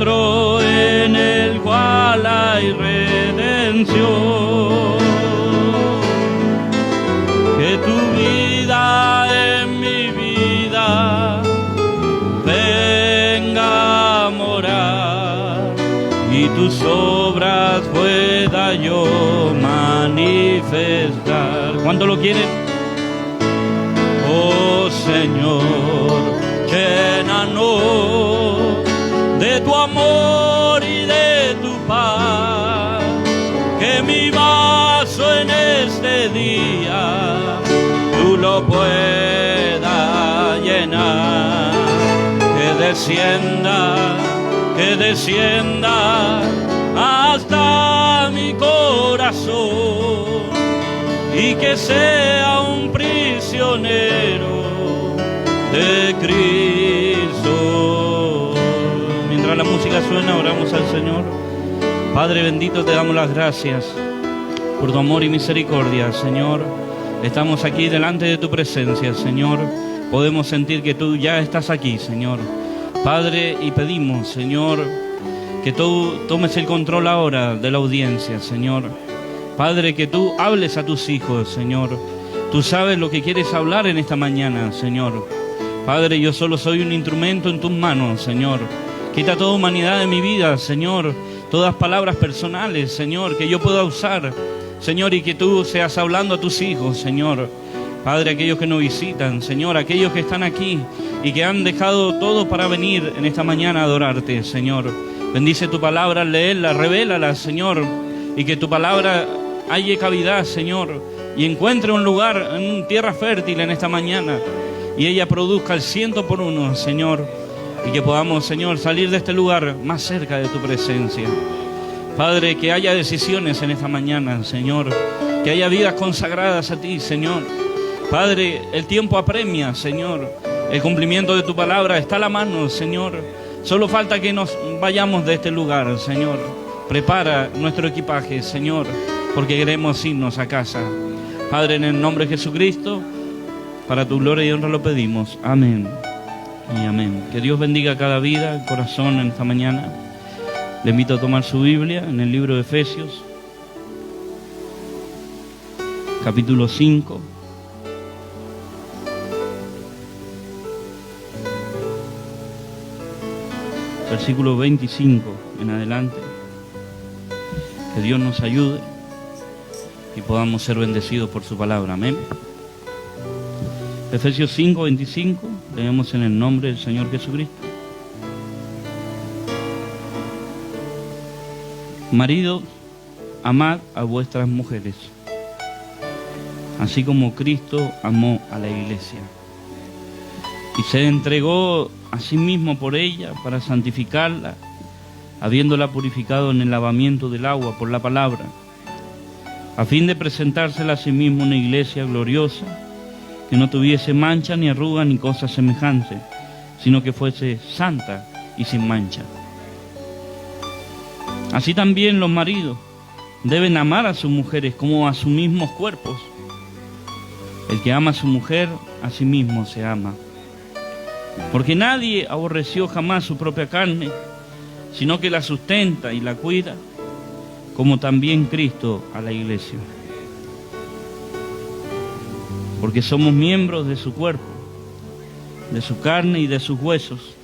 libro en el cual hay redención. Que tu vida en mi vida venga a morar y tus obras pueda yo manifestar. ¿Cuánto lo quieren? Oh Señor, llénanos de tu amor y de tu paz, que mi vaso en este día tú lo puedas llenar, que descienda hasta mi corazón y que sea un prisionero de Cristo. Mientras la música suena, oramos al Señor. Padre bendito, te damos las gracias por tu amor y misericordia, Señor. Estamos aquí delante de tu presencia, Señor. Podemos sentir que tú ya estás aquí, Señor. Padre, y pedimos, Señor, que tú tomes el control ahora de la audiencia, Señor. Padre, que tú hables a tus hijos, Señor. Tú sabes lo que quieres hablar en esta mañana, Señor. Padre, yo solo soy un instrumento en tus manos, Señor. Quita toda humanidad de mi vida, Señor. Todas palabras personales, Señor, que yo pueda usar, Señor, y que tú seas hablando a tus hijos, Señor. Padre, aquellos que nos visitan, Señor, aquellos que están aquí y que han dejado todo para venir en esta mañana a adorarte, Señor. Bendice tu palabra, léela, revélala, Señor, y que tu palabra halle cavidad, Señor, y encuentre un lugar en tierra fértil en esta mañana, y ella produzca el 100 por 1, Señor, y que podamos, Señor, salir de este lugar más cerca de tu presencia. Padre, que haya decisiones en esta mañana, Señor, que haya vidas consagradas a ti, Señor. Padre, el tiempo apremia, Señor, el cumplimiento de tu palabra está a la mano, Señor. Solo falta que nos vayamos de este lugar, Señor. Prepara nuestro equipaje, Señor, porque queremos irnos a casa. Padre, en el nombre de Jesucristo, para tu gloria y honra lo pedimos. Amén y amén. Que Dios bendiga cada vida, corazón en esta mañana. Le invito a tomar su Biblia en el libro de Efesios, capítulo 5. Versículo 25 en adelante. Que Dios nos ayude y podamos ser bendecidos por su palabra. Amén. Efesios 5, 25. Leemos en el nombre del Señor Jesucristo. Maridos, amad a vuestras mujeres, así como Cristo amó a la iglesia y se entregó a sí mismo por ella para santificarla, habiéndola purificado en el lavamiento del agua por la palabra, a fin de presentársela a sí mismo una iglesia gloriosa, que no tuviese mancha ni arruga ni cosa semejante, sino que fuese santa y sin mancha. Así también los maridos deben amar a sus mujeres como a sus mismos cuerpos. El que ama a su mujer, a sí mismo se ama. Porque nadie aborreció jamás su propia carne, sino que la sustenta y la cuida, como también Cristo a la iglesia. Porque somos miembros de su cuerpo, de su carne y de sus huesos.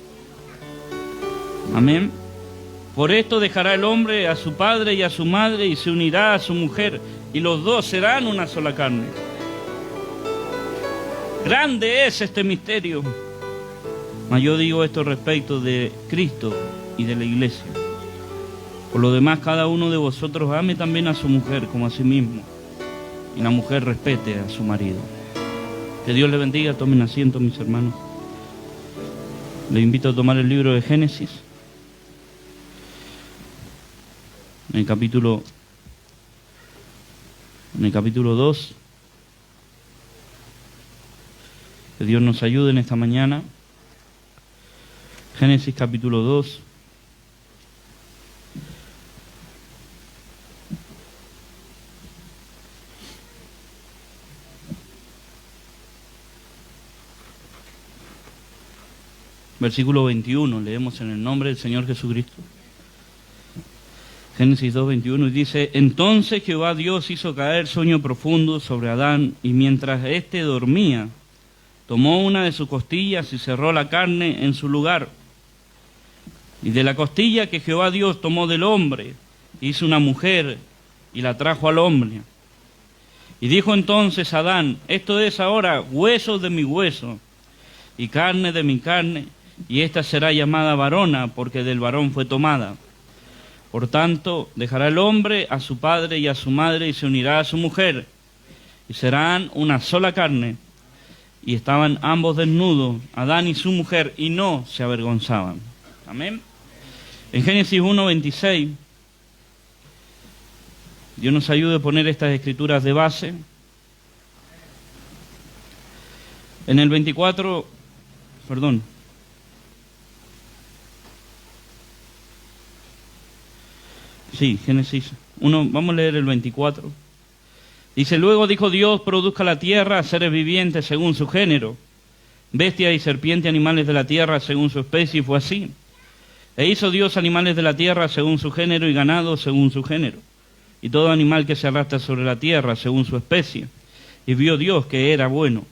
Amén. Por esto dejará el hombre a su padre y a su madre y se unirá a su mujer, y los dos serán una sola carne. Grande es este misterio. Mas yo digo esto respecto de Cristo y de la iglesia. Por lo demás, cada uno de vosotros ame también a su mujer como a sí mismo, y la mujer respete a su marido. Que Dios le bendiga. Tomen asiento, mis hermanos. Les invito a tomar el libro de Génesis, en el capítulo 2. Que Dios nos ayude en esta mañana. Génesis capítulo 2. versículo 21, leemos en el nombre del Señor Jesucristo. Génesis 2:21, y dice: entonces Jehová Dios hizo caer sueño profundo sobre Adán, y mientras éste dormía, tomó una de sus costillas y cerró la carne en su lugar. Y de la costilla que Jehová Dios tomó del hombre, hizo una mujer y la trajo al hombre. Y dijo entonces Adán: esto es ahora hueso de mi hueso y carne de mi carne, y esta será llamada varona, porque del varón fue tomada. Por tanto, dejará el hombre a su padre y a su madre, y se unirá a su mujer, y serán una sola carne. Y estaban ambos desnudos, Adán y su mujer, y no se avergonzaban. Amén. En Génesis 1:26, Dios nos ayude a poner estas escrituras de base. En el 24, Génesis 1, vamos a leer el 24. Dice: luego dijo Dios: produzca la tierra seres vivientes según su género, bestias y serpientes, animales de la tierra según su especie, y fue así. E hizo Dios animales de la tierra según su género, y ganado según su género, y todo animal que se arrastra sobre la tierra según su especie. Y vio Dios que era bueno.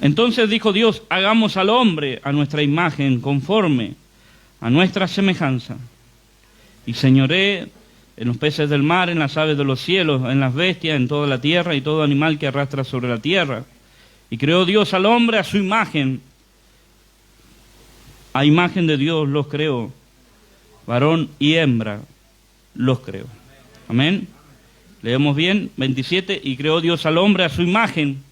Entonces dijo Dios: hagamos al hombre a nuestra imagen, conforme a nuestra semejanza, y señoree en los peces del mar, en las aves de los cielos, en las bestias, en toda la tierra, y todo animal que arrastra sobre la tierra. Y creó Dios al hombre a su imagen. A imagen de Dios los creó, varón y hembra los creó. Amén. Leemos bien, 27, y creó Dios al hombre a su imagen.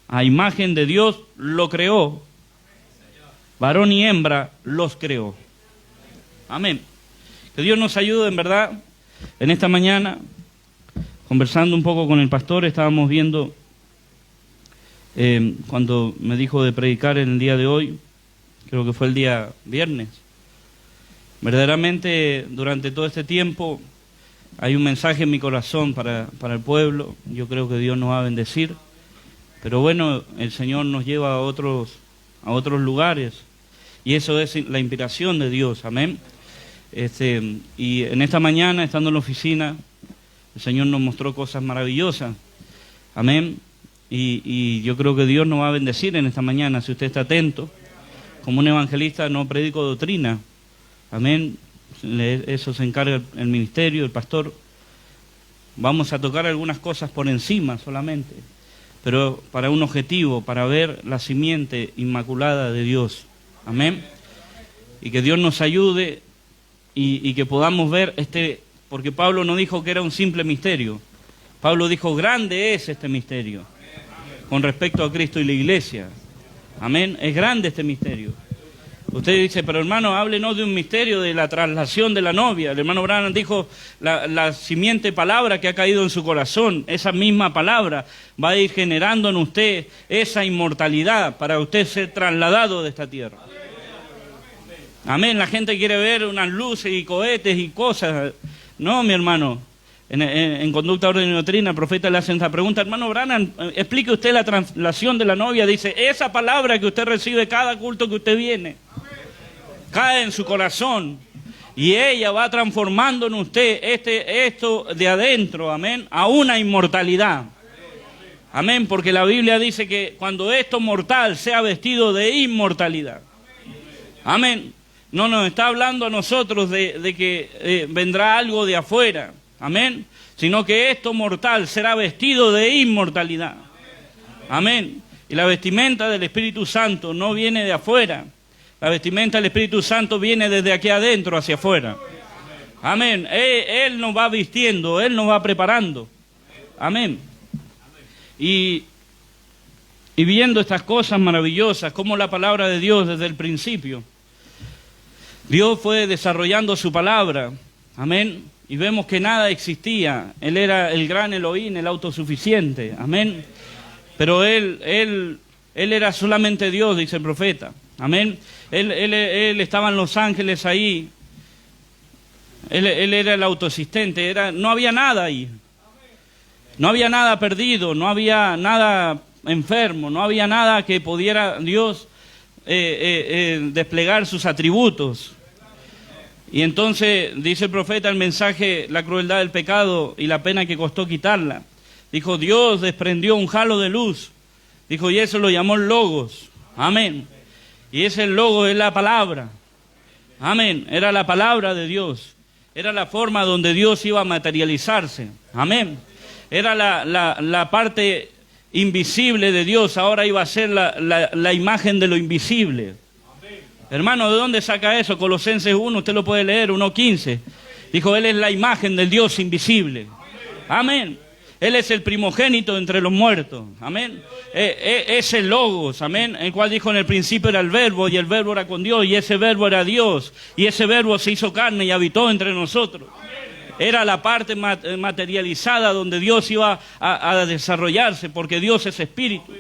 A imagen de Dios lo creó, varón y hembra los creó. Amén. Que Dios nos ayude, en verdad. En esta mañana, conversando un poco con el pastor, estábamos viendo, cuando me dijo de predicar en el día de hoy, creo que fue el día viernes. Verdaderamente, durante todo este tiempo, hay un mensaje en mi corazón para el pueblo. Yo creo que Dios nos va a bendecir. Pero bueno, el Señor nos lleva a otros lugares. Y eso es la inspiración de Dios. Amén. Y en esta mañana, estando en la oficina, el Señor nos mostró cosas maravillosas. Amén. Y yo creo que Dios nos va a bendecir en esta mañana, si usted está atento. Como un evangelista no predico doctrina. Amén. Eso se encarga el ministerio, el pastor. Vamos a tocar algunas cosas por encima solamente, pero para un objetivo, para ver la simiente inmaculada de Dios. Amén. Y que Dios nos ayude y que podamos ver porque Pablo no dijo que era un simple misterio. Pablo dijo: grande es este misterio con respecto a Cristo y la iglesia. Amén. Es grande este misterio. Usted dice: pero hermano, háblenos de un misterio de la traslación de la novia. El hermano Branham dijo: la simiente palabra que ha caído en su corazón, esa misma palabra va a ir generando en usted esa inmortalidad para usted ser trasladado de esta tierra. Amén. La gente quiere ver unas luces y cohetes y cosas. No, mi hermano. En Conducta, Orden y Doctrina, el profeta le hace esta pregunta: hermano Branham, explique usted la traslación de la novia. Dice: esa palabra que usted recibe cada culto que usted viene, cae en su corazón y ella va transformando en usted esto de adentro, amén, a una inmortalidad. Amén, porque la Biblia dice que cuando esto mortal sea vestido de inmortalidad. Amén. No nos está hablando a nosotros de que vendrá algo de afuera. Amén. Sino que esto mortal será vestido de inmortalidad. Amén. Y la vestimenta del Espíritu Santo no viene de afuera. La vestimenta del Espíritu Santo viene desde aquí adentro hacia afuera. Amén. Él nos va vistiendo, Él nos va preparando. Amén. Y viendo estas cosas maravillosas, como la palabra de Dios desde el principio, Dios fue desarrollando su palabra. Amén. Y vemos que nada existía. Él era el gran Elohim, el autosuficiente. Amén. Pero Él era solamente Dios, dice el profeta. Amén. Él estaba en los ángeles ahí. Él era el autoexistente. No había nada ahí. No había nada perdido. No había nada enfermo. No había nada que pudiera Dios desplegar sus atributos. Y entonces dice el profeta el mensaje, la crueldad del pecado y la pena que costó quitarla. Dijo, Dios desprendió un halo de luz. Dijo, y eso lo llamó Logos. Amén. Y ese Logos es la palabra. Amén. Era la palabra de Dios. Era la forma donde Dios iba a materializarse. Amén. Era la parte invisible de Dios. Ahora iba a ser la imagen de lo invisible. Hermano, ¿de dónde saca eso? Colosenses 1, usted lo puede leer, 1:15. Dijo, Él es la imagen del Dios invisible. Amén. Él es el primogénito entre los muertos. Amén. Es el Logos. Amén. El cual dijo en el principio era el Verbo, y el Verbo era con Dios, y ese Verbo era Dios. Y ese Verbo se hizo carne y habitó entre nosotros. Era la parte materializada donde Dios iba a desarrollarse, porque Dios es espíritu.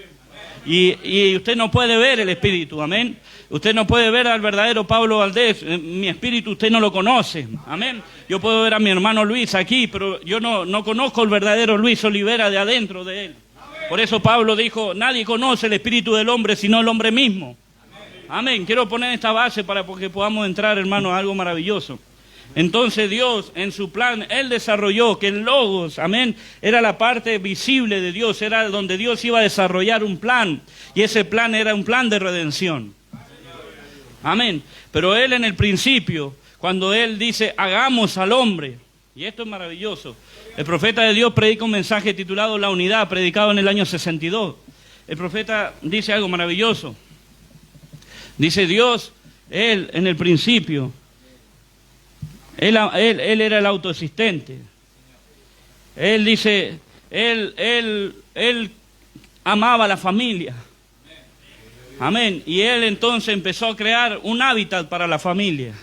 Y usted no puede ver el espíritu, amén. Usted no puede ver al verdadero Pablo Valdés. Mi espíritu usted no lo conoce, amén. Yo puedo ver a mi hermano Luis aquí, pero yo no conozco el verdadero Luis Olivera de adentro de él. Por eso Pablo dijo, nadie conoce el espíritu del hombre sino el hombre mismo. Amén. Quiero poner esta base para que podamos entrar, hermano, a algo maravilloso. Entonces Dios, en su plan, Él desarrolló que el Logos, amén, era la parte visible de Dios, era donde Dios iba a desarrollar un plan, y ese plan era un plan de redención. Amén. Pero Él en el principio, cuando Él dice, hagamos al hombre, y esto es maravilloso, el profeta de Dios predica un mensaje titulado La Unidad, predicado en el año 62. El profeta dice algo maravilloso. Dice Dios, Él en el principio, Él era el autoexistente. Él dice, Él amaba a la familia. Amén. Y Él entonces empezó a crear un hábitat para la familia.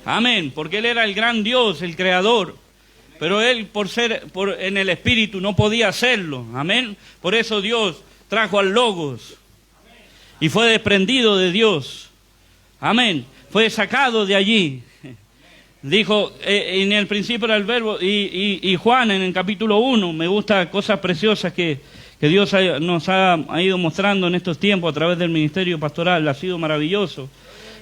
Amén. Porque Él era el gran Dios, el creador. Pero Él en el espíritu no podía hacerlo. Amén. Por eso Dios trajo al Logos. Y fue desprendido de Dios. Amén. Fue sacado de allí. Dijo, en el principio era el Verbo, y Juan en el capítulo 1, me gusta cosas preciosas que Dios nos ha ido mostrando en estos tiempos a través del ministerio pastoral, ha sido maravilloso.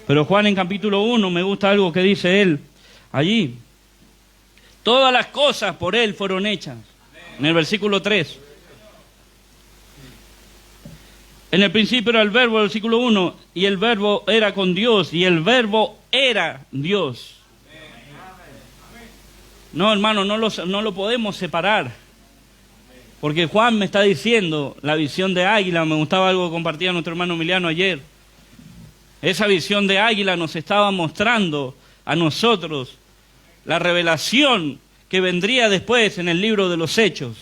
Pero Juan en capítulo 1, me gusta algo que dice él allí. Todas las cosas por Él fueron hechas. En el versículo 3. En el principio era el Verbo, versículo 1, y el Verbo era con Dios, y el Verbo era Dios. No, hermano, no lo podemos separar. Porque Juan me está diciendo la visión de águila. Me gustaba algo que compartía nuestro hermano Emiliano ayer. Esa visión de águila nos estaba mostrando a nosotros la revelación que vendría después en el libro de los Hechos.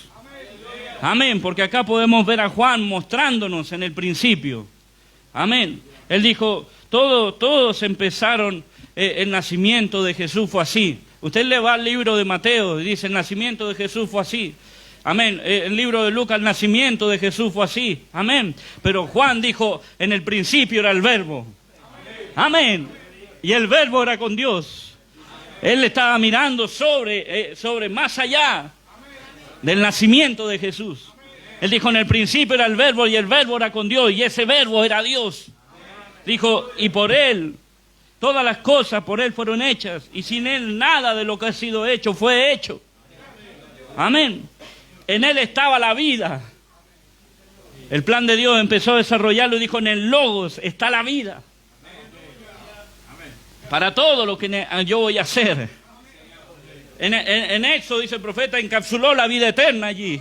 Amén, porque acá podemos ver a Juan mostrándonos en el principio. Amén. Él dijo, todos empezaron, el nacimiento de Jesús fue así. Usted le va al libro de Mateo y dice, el nacimiento de Jesús fue así. Amén. El libro de Lucas, el nacimiento de Jesús fue así. Amén. Pero Juan dijo, en el principio era el Verbo. Amén. Y el Verbo era con Dios. Él estaba mirando sobre más allá del nacimiento de Jesús. Él dijo, en el principio era el Verbo y el Verbo era con Dios y ese Verbo era Dios. Dijo, y por Él, todas las cosas por Él fueron hechas y sin Él nada de lo que ha sido hecho fue hecho. Amén. En Él estaba la vida. El plan de Dios empezó a desarrollarlo y dijo, en el Logos está la vida. Para todo lo que yo voy a hacer. En Éxodo, dice el profeta, encapsuló la vida eterna allí.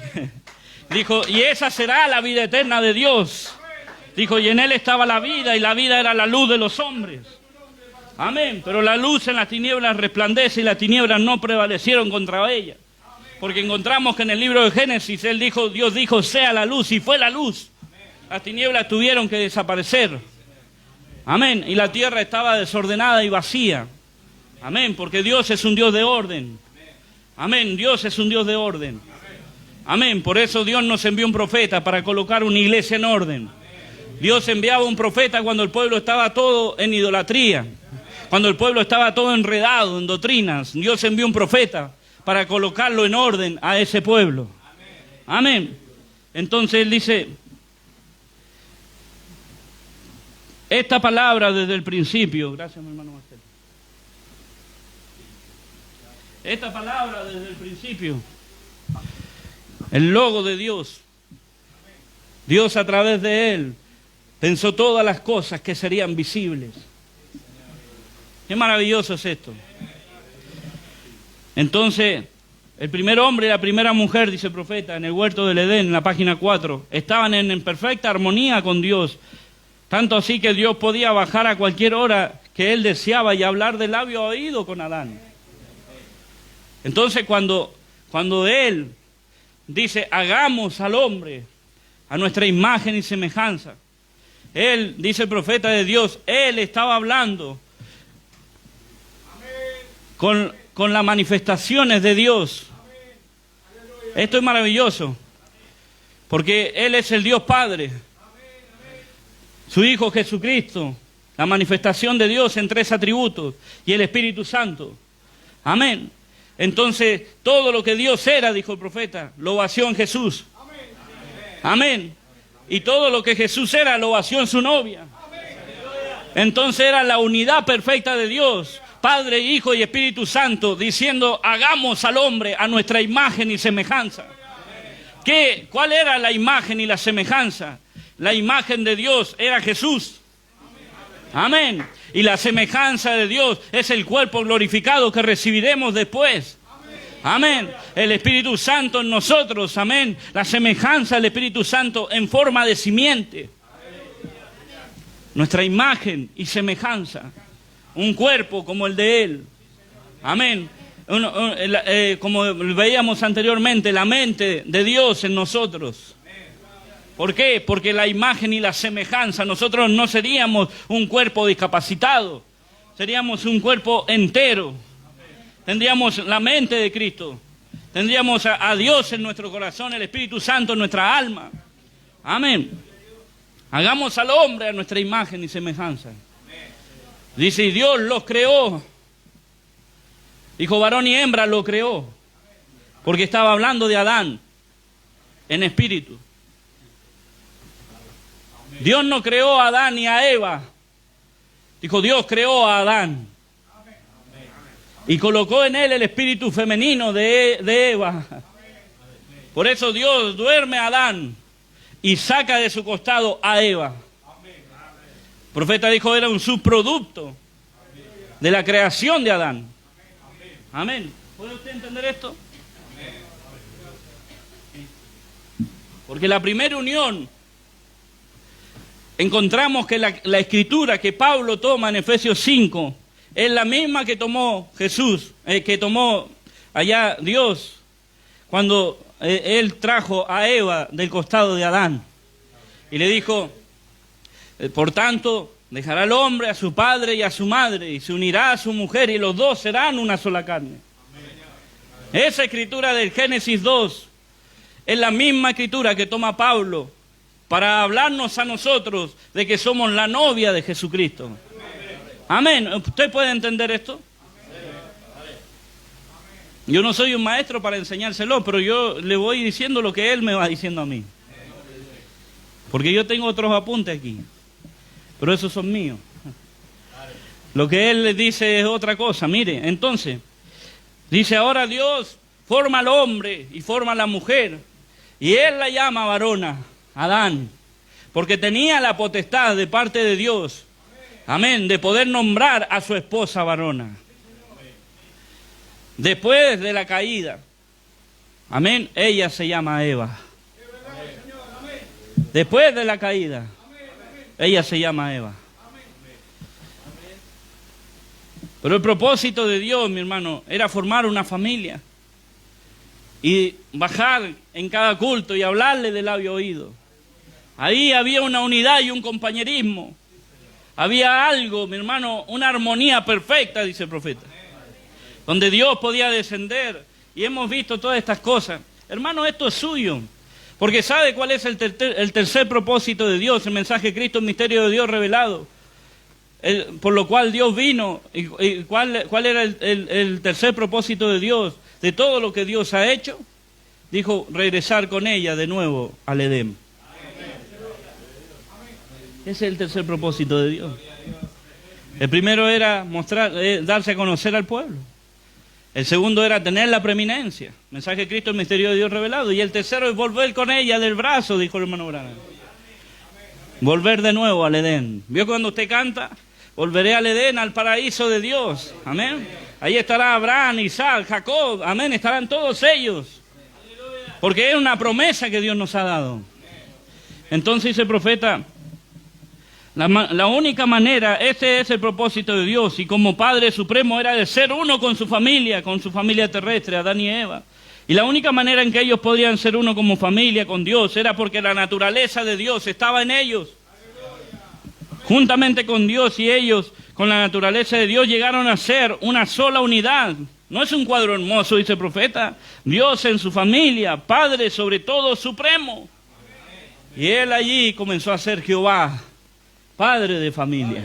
Dijo, y esa será la vida eterna de Dios. Dijo, y en Él estaba la vida, y la vida era la luz de los hombres. Amén. Pero la luz en las tinieblas resplandece, y las tinieblas no prevalecieron contra ella. Porque encontramos que en el libro de Génesis, Dios dijo, sea la luz, y fue la luz. Las tinieblas tuvieron que desaparecer. Amén. Y la tierra estaba desordenada y vacía. Amén. Porque Dios es un Dios de orden. Amén. Dios es un Dios de orden. Amén. Por eso Dios nos envió un profeta para colocar una iglesia en orden. Dios enviaba un profeta cuando el pueblo estaba todo en idolatría. Cuando el pueblo estaba todo enredado en doctrinas. Dios envió un profeta para colocarlo en orden a ese pueblo. Amén. Entonces Él dice, Esta palabra desde el principio, gracias mi hermano Marcelo. Esta palabra desde el principio, el logo de Dios, Dios a través de él pensó todas las cosas que serían visibles. Qué maravilloso es esto. Entonces, el primer hombre y la primera mujer, dice el profeta, en el huerto del Edén, en la página 4, estaban en perfecta armonía con Dios. Tanto así que Dios podía bajar a cualquier hora que él deseaba y hablar de labio a oído con Adán. Entonces, cuando él dice, hagamos al hombre a nuestra imagen y semejanza, él, dice el profeta de Dios, él estaba hablando con las manifestaciones de Dios. Esto es maravilloso, porque Él es el Dios Padre, su Hijo Jesucristo, la manifestación de Dios en 3 atributos, y el Espíritu Santo. Amén. Entonces, todo lo que Dios era, dijo el profeta, lo vació en Jesús. Amén. Y todo lo que Jesús era, lo vació en su novia. Entonces era la unidad perfecta de Dios, Padre, Hijo y Espíritu Santo, diciendo, hagamos al hombre a nuestra imagen y semejanza. ¿Cuál era la imagen y la semejanza? La imagen de Dios era Jesús. Amén. Y la semejanza de Dios es el cuerpo glorificado que recibiremos después. Amén. El Espíritu Santo en nosotros. Amén. La semejanza del Espíritu Santo en forma de simiente. Nuestra imagen y semejanza. Un cuerpo como el de Él. Amén. Como veíamos anteriormente, la mente de Dios en nosotros. ¿Por qué? Porque la imagen y la semejanza, nosotros no seríamos un cuerpo discapacitado. Seríamos un cuerpo entero. Tendríamos la mente de Cristo. Tendríamos a Dios en nuestro corazón, el Espíritu Santo en nuestra alma. Amén. Hagamos al hombre a nuestra imagen y semejanza. Dice, y Dios los creó. Dijo, varón y hembra lo creó. Porque estaba hablando de Adán en espíritu. Dios no creó a Adán ni a Eva. Dijo, Dios creó a Adán. Y colocó en él el espíritu femenino de Eva. Por eso Dios duerme a Adán y saca de su costado a Eva. El profeta dijo, era un subproducto de la creación de Adán. Amén. ¿Puede usted entender esto? Porque la primera unión, encontramos que la escritura que Pablo toma en Efesios 5, es la misma que tomó Jesús, que tomó allá Dios, cuando Él trajo a Eva del costado de Adán. Y le dijo, por tanto, dejará al hombre a su padre y a su madre, y se unirá a su mujer, y los dos serán una sola carne. Esa escritura del Génesis 2 es la misma escritura que toma Pablo para hablarnos a nosotros de que somos la novia de Jesucristo. Amén. ¿Usted puede entender esto? Yo no soy un maestro para enseñárselo, pero yo le voy diciendo lo que él me va diciendo a mí. Porque yo tengo otros apuntes aquí, pero esos son míos. Lo que él le dice es otra cosa. Mire, entonces, dice, ahora Dios forma al hombre y forma a la mujer, y él la llama varona, Adán, porque tenía la potestad de parte de Dios, amén, de poder nombrar a su esposa varona. Después de la caída, amén, ella se llama Eva. Después de la caída, ella se llama Eva. Pero el propósito de Dios, mi hermano, era formar una familia y bajar en cada culto y hablarle de labio a oído. Ahí había una unidad y un compañerismo. Había algo, mi hermano, una armonía perfecta, dice el profeta, donde Dios podía descender. Y hemos visto todas estas cosas. Hermano, esto es suyo. Porque ¿sabe cuál es el tercer propósito de Dios? El mensaje de Cristo, el misterio de Dios revelado. Por lo cual Dios vino. ¿Y cuál era el tercer propósito de Dios? De todo lo que Dios ha hecho. Dijo, regresar con ella de nuevo al Edén. Ese es el tercer propósito de Dios. El primero era darse a conocer al pueblo. El segundo era tener la preeminencia. Mensaje de Cristo, el misterio de Dios revelado. Y el tercero es volver con ella del brazo, dijo el hermano Branham. Volver de nuevo al Edén. ¿Vio cuando usted canta? Volveré al Edén, al paraíso de Dios. Amén. Ahí estará Abraham, Isaac, Jacob. Amén. Estarán todos ellos. Porque es una promesa que Dios nos ha dado. Entonces dice el profeta, la única manera, ese es el propósito de Dios, y como Padre Supremo era de ser uno con su familia terrestre, Adán y Eva. Y la única manera en que ellos podrían ser uno como familia con Dios era porque la naturaleza de Dios estaba en ellos. Juntamente con Dios y ellos, con la naturaleza de Dios, llegaron a ser una sola unidad. No es un cuadro hermoso, dice el profeta. Dios en su familia, Padre sobre todo supremo. Y él allí comenzó a ser Jehová, Padre de familia.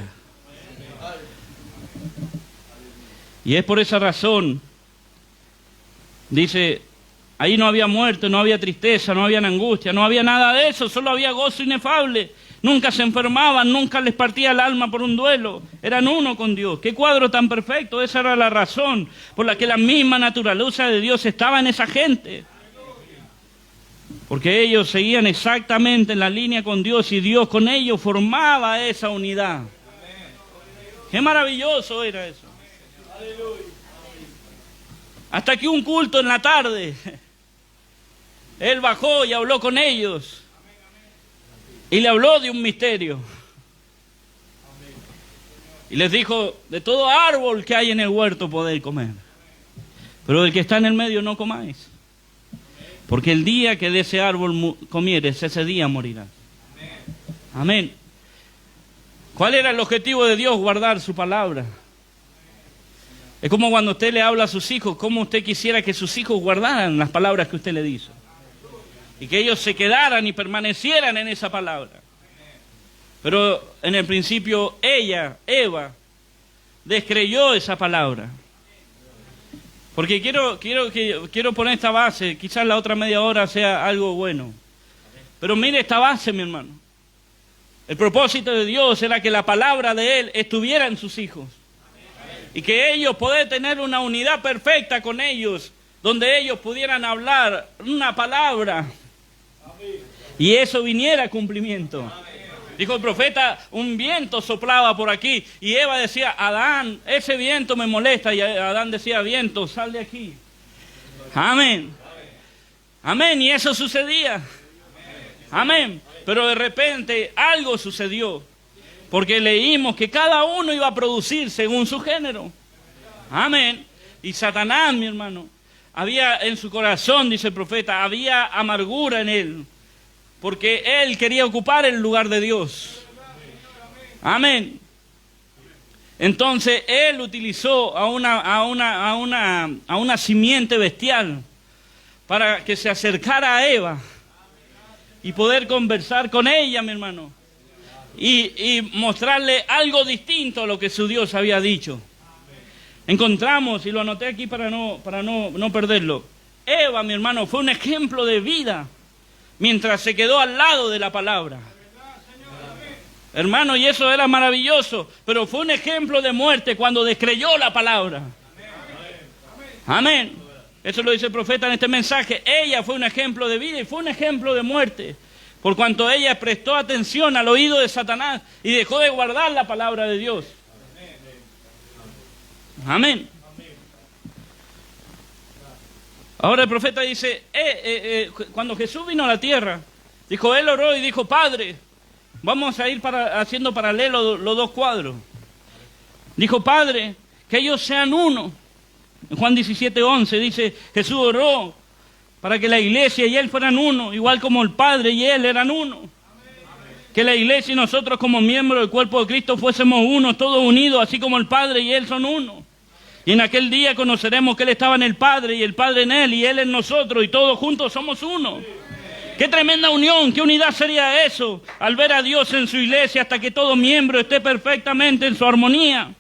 Y es por esa razón, dice, ahí no había muerte, no había tristeza, no había angustia, no había nada de eso, solo había gozo inefable. Nunca se enfermaban, nunca les partía el alma por un duelo. Eran uno con Dios. ¡Qué cuadro tan perfecto! Esa era la razón por la que la misma naturaleza de Dios estaba en esa gente. Porque ellos seguían exactamente en la línea con Dios y Dios con ellos formaba esa unidad. ¡Qué maravilloso era eso! Hasta que un culto en la tarde, Él bajó y habló con ellos. Y le habló de un misterio. Y les dijo, de todo árbol que hay en el huerto podéis comer. Pero del que está en el medio no comáis. Porque el día que de ese árbol comieres, ese día morirás. Amén. ¿Cuál era el objetivo de Dios? Guardar su palabra. Es como cuando usted le habla a sus hijos, cómo usted quisiera que sus hijos guardaran las palabras que usted le dice. Y que ellos se quedaran y permanecieran en esa palabra. Pero en el principio ella, Eva, descreyó esa palabra. Porque quiero poner esta base, quizás la otra media hora sea algo bueno. Pero mire esta base, mi hermano. El propósito de Dios era que la palabra de Él estuviera en sus hijos. Y que ellos pudieran tener una unidad perfecta con ellos, donde ellos pudieran hablar una palabra. Y eso viniera a cumplimiento. Dijo el profeta, un viento soplaba por aquí. Y Eva decía, Adán, ese viento me molesta. Y Adán decía, viento, sal de aquí. Amén. Amén. Y eso sucedía. Amén. Pero de repente algo sucedió. Porque leímos que cada uno iba a producir según su género. Amén. Y Satanás, mi hermano, había en su corazón, dice el profeta, había amargura en él. Porque él quería ocupar el lugar de Dios. Amén. Entonces él utilizó a una simiente bestial para que se acercara a Eva y poder conversar con ella, mi hermano, y mostrarle algo distinto a lo que su Dios había dicho. Encontramos, y lo anoté aquí para no perderlo, Eva, mi hermano, fue un ejemplo de vida mientras se quedó al lado de la palabra. Hermano, y eso era maravilloso, pero fue un ejemplo de muerte cuando descreyó la palabra. Amén. Eso lo dice el profeta en este mensaje. Ella fue un ejemplo de vida y fue un ejemplo de muerte, por cuanto ella prestó atención al oído de Satanás y dejó de guardar la palabra de Dios. Amén. Ahora el profeta dice, cuando Jesús vino a la tierra, dijo, él oró y dijo, Padre, vamos a ir haciendo paralelo los dos cuadros. Dijo, Padre, que ellos sean uno. En Juan 17:11 dice, Jesús oró para que la iglesia y él fueran uno, igual como el Padre y él eran uno. Que la iglesia y nosotros como miembros del cuerpo de Cristo fuésemos uno, todos unidos, así como el Padre y él son uno. Y en aquel día conoceremos que él estaba en el Padre y el Padre en él y él en nosotros y todos juntos somos uno. ¡Qué tremenda unión! ¡Qué unidad sería eso! Al ver a Dios en su iglesia hasta que todo miembro esté perfectamente en su armonía.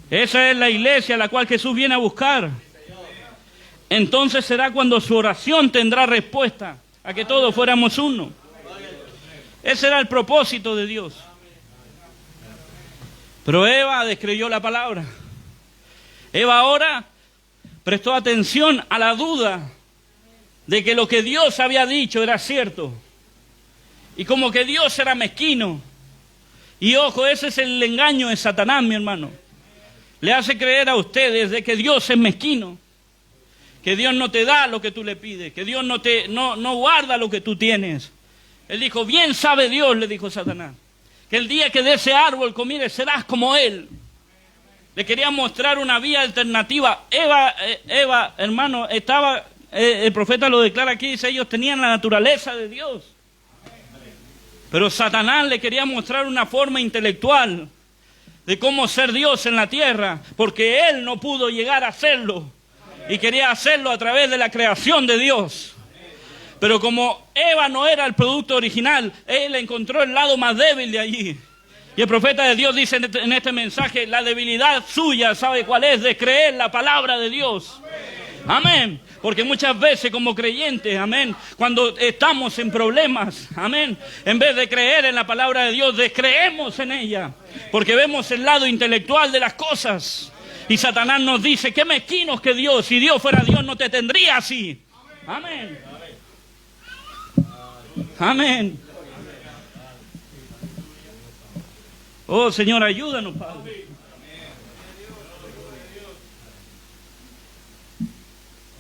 Esa es la iglesia a la cual Jesús viene a buscar. Entonces será cuando su oración tendrá respuesta a que todos fuéramos uno. Ese era el propósito de Dios. Pero Eva descreyó la palabra. Eva ahora prestó atención a la duda de que lo que Dios había dicho era cierto. Y como que Dios era mezquino. Y ojo, ese es el engaño de Satanás, mi hermano. Le hace creer a ustedes de que Dios es mezquino. Que Dios no te da lo que tú le pides. Que Dios no guarda lo que tú tienes. Él dijo, bien sabe Dios, le dijo Satanás, que el día que de ese árbol comieres serás como Él. Le quería mostrar una vía alternativa. Eva, hermano, el profeta lo declara aquí, dice, ellos tenían la naturaleza de Dios. Pero Satanás le quería mostrar una forma intelectual de cómo ser Dios en la tierra, porque él no pudo llegar a hacerlo. Y quería hacerlo a través de la creación de Dios. Pero como Eva no era el producto original, él encontró el lado más débil de allí. Y el profeta de Dios dice en este mensaje, la debilidad suya, ¿sabe cuál es? De creer la palabra de Dios. Amén. Porque muchas veces como creyentes, amén, cuando estamos en problemas, amén, en vez de creer en la palabra de Dios, descreemos en ella. Porque vemos el lado intelectual de las cosas. Y Satanás nos dice, qué mezquinos que Dios, si Dios fuera Dios no te tendría así. Amén. Amén. Oh Señor, ayúdanos, Padre.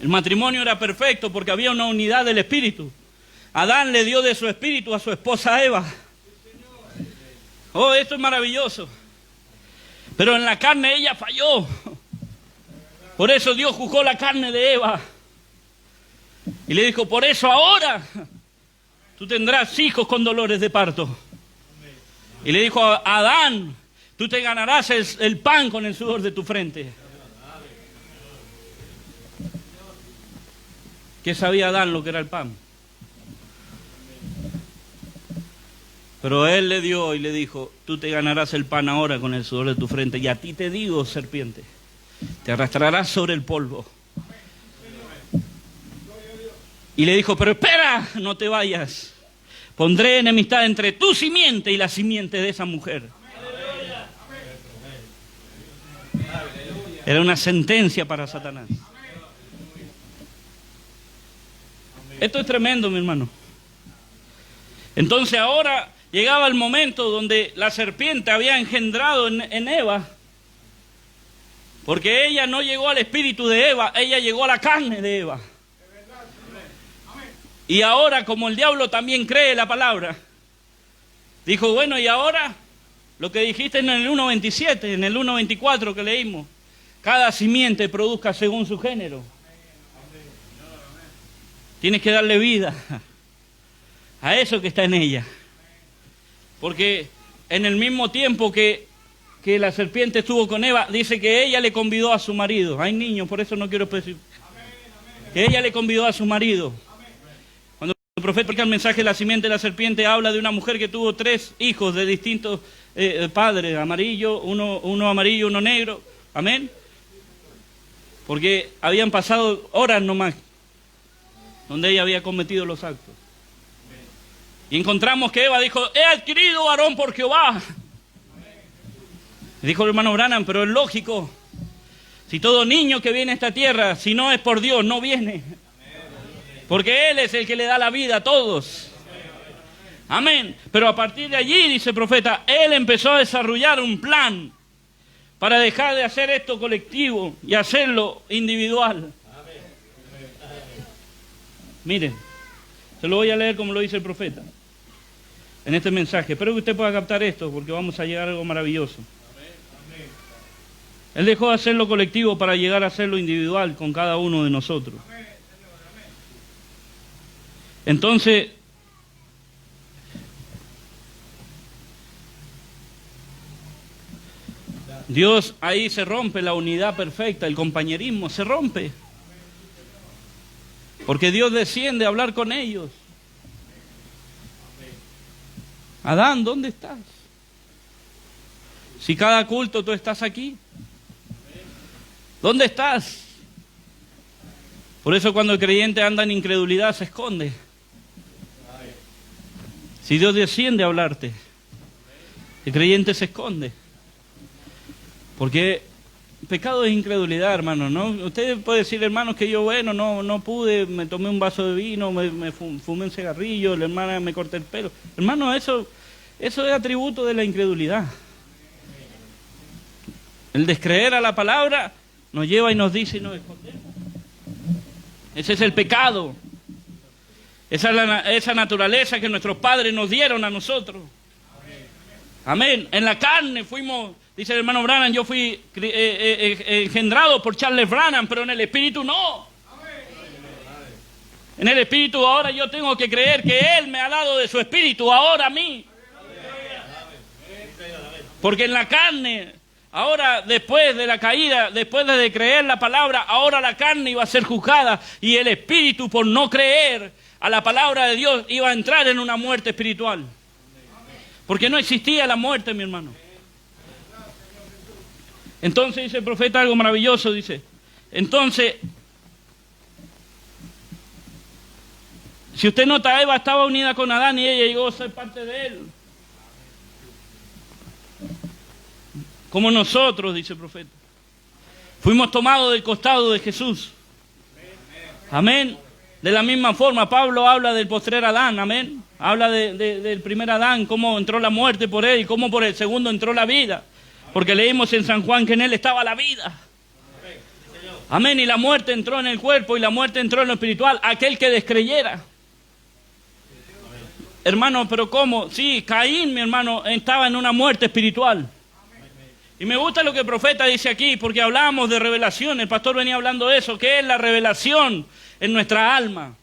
El matrimonio era perfecto porque había una unidad del espíritu. Adán le dio de su espíritu a su esposa Eva. Oh, esto es maravilloso. Pero en la carne ella falló. Por eso Dios juzgó la carne de Eva. Y le dijo, por eso ahora tú tendrás hijos con dolores de parto. Y le dijo a Adán, tú te ganarás el pan con el sudor de tu frente. ¿Qué sabía Adán lo que era el pan? Pero él le dio y le dijo, tú te ganarás el pan ahora con el sudor de tu frente. Y a ti te digo, serpiente, te arrastrarás sobre el polvo. Y le dijo, pero espera, no te vayas. Pondré enemistad entre tu simiente y la simiente de esa mujer. Era una sentencia para Satanás. Esto es tremendo, mi hermano. Entonces ahora llegaba el momento donde la serpiente había engendrado en Eva. Porque ella no llegó al espíritu de Eva, ella llegó a la carne de Eva. Y ahora, como el diablo también cree la palabra, dijo, bueno, y ahora, lo que dijiste en el 1.27, en el 1.24 que leímos, cada simiente produzca según su género. Tienes que darle vida a eso que está en ella. Porque en el mismo tiempo que la serpiente estuvo con Eva, dice que ella le convidó a su marido. Hay niños, por eso no quiero especificar. Que ella le convidó a su marido. Cuando el profeta explica el mensaje de la simiente de la serpiente, habla de una mujer que tuvo 3 hijos de distintos padres, amarillo, uno amarillo, uno negro. Amén. Porque habían pasado horas nomás donde ella había cometido los actos. Y encontramos que Eva dijo, he adquirido varón por Jehová. Dijo el hermano Branham, pero es lógico. Si todo niño que viene a esta tierra, si no es por Dios, no viene. Porque Él es el que le da la vida a todos. Amén. Pero a partir de allí, dice el profeta, Él empezó a desarrollar un plan para dejar de hacer esto colectivo y hacerlo individual. Miren, se lo voy a leer como lo dice el profeta en este mensaje. Espero que usted pueda captar esto porque vamos a llegar a algo maravilloso. Él dejó de hacerlo colectivo para llegar a hacerlo individual con cada uno de nosotros. Entonces, Dios ahí se rompe la unidad perfecta, el compañerismo se rompe. Porque Dios desciende a hablar con ellos. Adán, ¿dónde estás? Si cada culto tú estás aquí. ¿Dónde estás? Por eso cuando el creyente anda en incredulidad se esconde. Si Dios desciende a hablarte, el creyente se esconde. Porque pecado es incredulidad, hermano, ¿no? Usted puede decir, hermano, que yo, bueno, no pude, me tomé un vaso de vino, me fumé un cigarrillo, la hermana me corté el pelo. Hermano, eso es atributo de la incredulidad. El descreer a la palabra nos lleva y nos dice y nos escondemos. Ese es el pecado. Esa naturaleza que nuestros padres nos dieron a nosotros. Amén. En la carne fuimos, dice el hermano Branham, yo fui engendrado por Charles Branham, pero en el espíritu no. En el espíritu ahora yo tengo que creer que Él me ha dado de su espíritu ahora a mí. Porque en la carne, ahora después de la caída, después de creer la palabra, ahora la carne iba a ser juzgada y el espíritu por no creer a la palabra de Dios iba a entrar en una muerte espiritual. Porque no existía la muerte, mi hermano. Entonces dice el profeta algo maravilloso, dice. Entonces, si usted nota, Eva estaba unida con Adán y ella llegó a ser parte de él. Como nosotros, dice el profeta. Fuimos tomados del costado de Jesús. Amén. De la misma forma, Pablo habla del postrer Adán, amén. Habla del primer Adán, cómo entró la muerte por él y cómo por el segundo entró la vida. Porque leímos en San Juan que en él estaba la vida. Amén, y la muerte entró en el cuerpo y la muerte entró en lo espiritual. Aquel que descreyera. Hermano, pero ¿cómo? Sí, Caín, mi hermano, estaba en una muerte espiritual. Y me gusta lo que el profeta dice aquí, porque hablábamos de revelación. El pastor venía hablando de eso, que es la revelación en nuestra alma.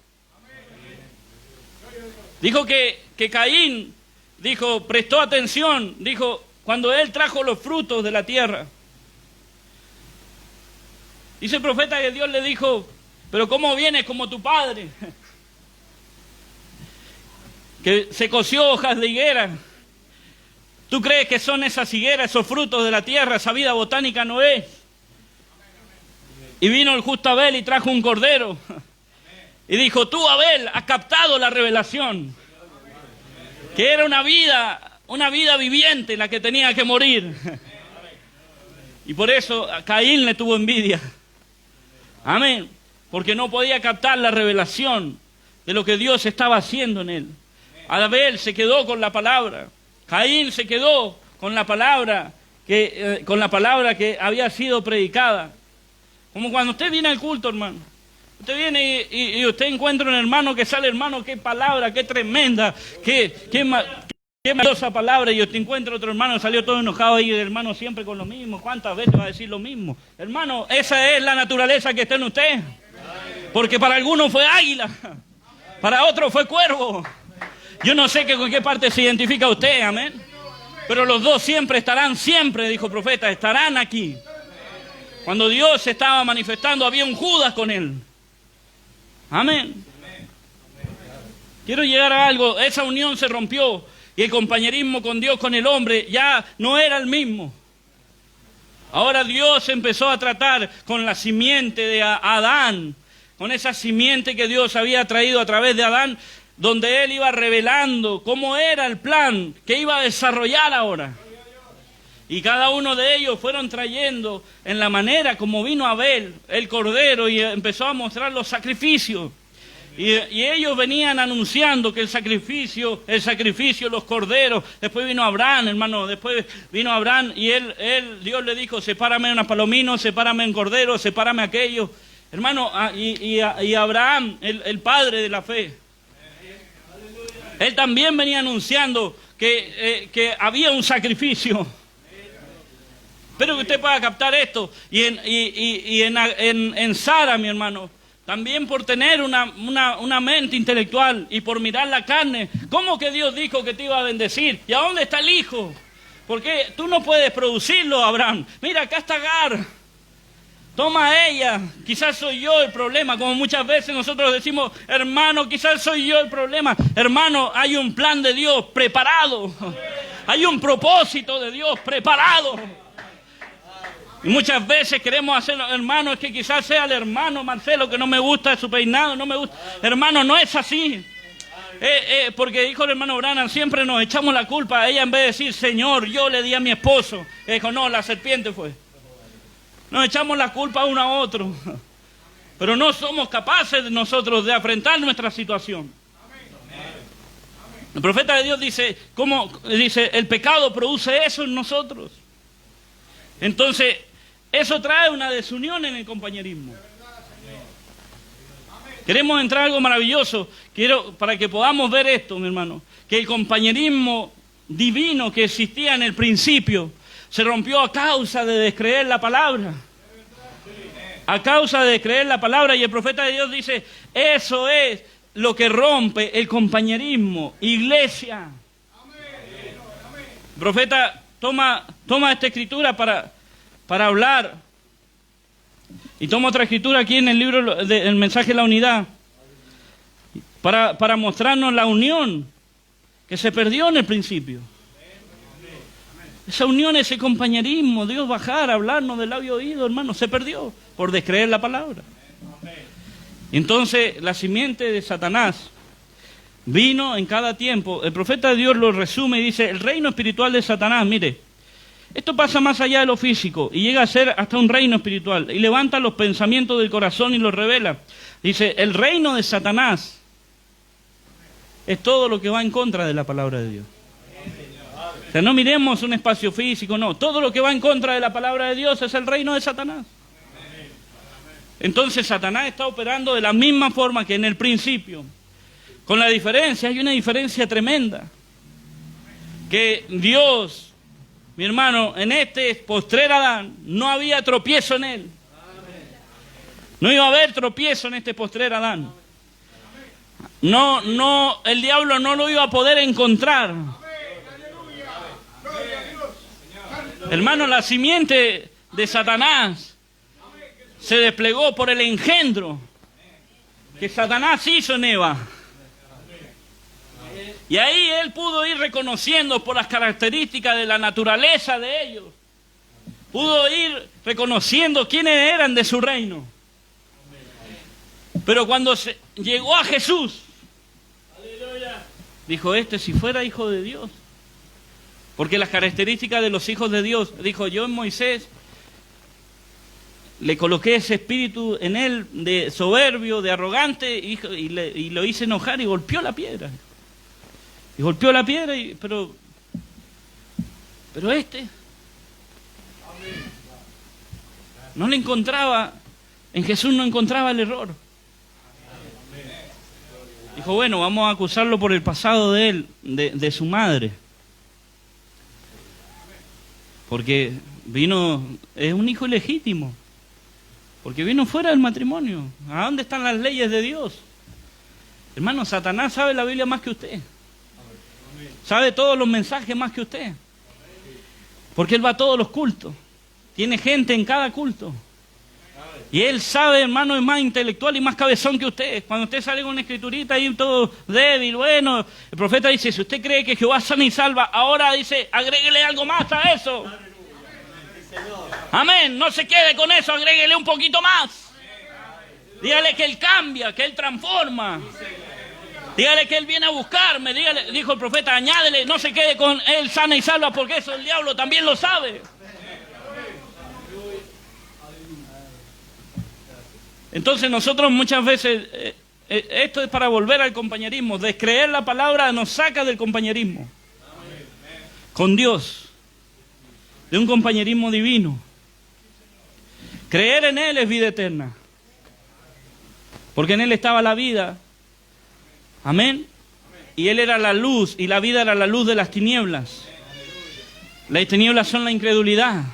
Dijo que Caín, dijo, prestó atención, dijo, cuando él trajo los frutos de la tierra. Dice el profeta que Dios le dijo, pero ¿cómo vienes como tu padre? Que se coció hojas de higuera. ¿Tú crees que son esas higueras, esos frutos de la tierra, esa vida botánica no es? Y vino el justo Abel y trajo un cordero. Y dijo, tú Abel, has captado la revelación. Que era una vida viviente la que tenía que morir. Y por eso a Caín le tuvo envidia. Amén. Porque no podía captar la revelación de lo que Dios estaba haciendo en él. Abel se quedó con la palabra. Caín se quedó con la palabra que había sido predicada. Como cuando usted viene al culto, hermano. Usted viene y usted encuentra un hermano que sale, hermano, qué palabra, qué tremenda, qué maravillosa palabra. Y usted encuentra otro hermano que salió todo enojado y el hermano siempre con lo mismo. ¿Cuántas veces va a decir lo mismo? Hermano, esa es la naturaleza que está en usted. Porque para algunos fue águila, para otros fue cuervo. Yo no sé con qué parte se identifica usted, amén. Pero los dos siempre estarán, siempre, dijo el profeta, estarán aquí. Cuando Dios se estaba manifestando, había un Judas con él. Amén. Quiero llegar a algo. Esa unión se rompió y el compañerismo con Dios, con el hombre, ya no era el mismo. Ahora Dios empezó a tratar con la simiente de Adán, con esa simiente que Dios había traído a través de Adán, donde Él iba revelando cómo era el plan que iba a desarrollar ahora. Y cada uno de ellos fueron trayendo en la manera como vino Abel, el cordero, y empezó a mostrar los sacrificios. Y ellos venían anunciando que el sacrificio, los corderos. Después vino Abraham, hermano, después vino Abraham y Dios le dijo, sepárame unas palominos, sepárame un cordero, sepárame aquello. Hermano, y Abraham, el padre de la fe, él también venía anunciando que había un sacrificio. Espero que usted pueda captar esto. Y en Sara, mi hermano, también por tener una mente intelectual y por mirar la carne, ¿cómo que Dios dijo que te iba a bendecir? ¿Y a dónde está el hijo? Porque tú no puedes producirlo, Abraham. Mira, acá está Agar. Toma a ella. Quizás soy yo el problema. Como muchas veces nosotros decimos, hermano, quizás soy yo el problema. Hermano, hay un plan de Dios preparado. Hay un propósito de Dios preparado. Y muchas veces queremos hacerlo, hermano, es que quizás sea el hermano Marcelo que no me gusta su peinado, no me gusta. Hermano, no es así. Porque dijo el hermano Branham, siempre nos echamos la culpa a ella en vez de decir, Señor, yo le di a mi esposo. Y dijo, no, la serpiente fue. Nos echamos la culpa uno a otro. Pero no somos capaces nosotros de afrontar nuestra situación. El profeta de Dios dice, ¿cómo? Dice, el pecado produce eso en nosotros. Entonces, eso trae una desunión en el compañerismo. Queremos entrar a algo maravilloso. Quiero, para que podamos ver esto, mi hermano, que el compañerismo divino que existía en el principio se rompió a causa de descreer la palabra. A causa de descreer la palabra. Y el profeta de Dios dice, eso es lo que rompe el compañerismo. Iglesia. El profeta toma esta escritura para hablar. Y toma otra escritura aquí en el libro del mensaje de la unidad. Para mostrarnos la unión que se perdió en el principio. Esa unión, ese compañerismo, Dios bajar, hablarnos del labio oído, hermano, se perdió por descreer la palabra. Entonces, la simiente de Satanás vino en cada tiempo. El profeta de Dios lo resume y dice, el reino espiritual de Satanás, mire, esto pasa más allá de lo físico y llega a ser hasta un reino espiritual y levanta los pensamientos del corazón y los revela. Dice, el reino de Satanás es todo lo que va en contra de la palabra de Dios. O sea, no miremos un espacio físico, no. Todo lo que va en contra de la palabra de Dios es el reino de Satanás. Entonces Satanás está operando de la misma forma que en el principio. Con la diferencia, hay una diferencia tremenda. Que Dios, mi hermano, en este postrer Adán, no había tropiezo en él. No iba a haber tropiezo en este postrer Adán. No, el diablo no lo iba a poder encontrar. Hermano, la simiente de Satanás se desplegó por el engendro que Satanás hizo en Eva. Y ahí él pudo ir reconociendo por las características de la naturaleza de ellos. Pudo ir reconociendo quiénes eran de su reino. Pero cuando llegó a Jesús, dijo, si fuera hijo de Dios. Porque las características de los hijos de Dios, dijo, yo en Moisés le coloqué ese espíritu en él de soberbio, de arrogante, y lo hice enojar y golpeó la piedra. Y golpeó la piedra, pero no le encontraba, en Jesús no encontraba el error. Dijo, bueno, vamos a acusarlo por el pasado de él, de su madre. Porque es un hijo ilegítimo. Porque vino fuera del matrimonio. ¿A dónde están las leyes de Dios? Hermano, Satanás sabe la Biblia más que usted. Sabe todos los mensajes más que usted. Porque él va a todos los cultos. Tiene gente en cada culto. Y él sabe, hermano, es más intelectual y más cabezón que usted. Cuando usted sale con una escriturita ahí todo débil, bueno, el profeta dice, si usted cree que Jehová sana y salva, ahora dice, agréguele algo más a eso. Amén, no se quede con eso, agréguele un poquito más. Dígale que él cambia, que él transforma. Dígale que él viene a buscarme, dígale, dijo el profeta, añádele, no se quede con él sana y salva, porque eso el diablo también lo sabe. Entonces nosotros muchas veces, esto es para volver al compañerismo, descreer la palabra nos saca del compañerismo con Dios, de un compañerismo divino. Creer en Él es vida eterna, porque en Él estaba la vida, amén, y Él era la luz, y la vida era la luz de las tinieblas. Las tinieblas son la incredulidad.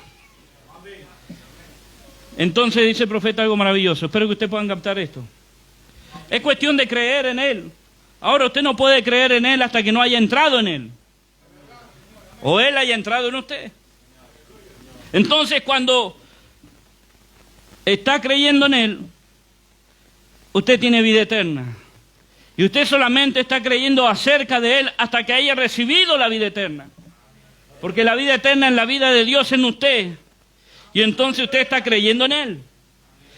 Entonces dice el profeta algo maravilloso. Espero que ustedes puedan captar esto. Es cuestión de creer en Él. Ahora usted no puede creer en Él hasta que no haya entrado en Él. O Él haya entrado en usted. Entonces cuando está creyendo en Él, usted tiene vida eterna. Y usted solamente está creyendo acerca de Él hasta que haya recibido la vida eterna. Porque la vida eterna es la vida de Dios en usted. Y entonces usted está creyendo en Él.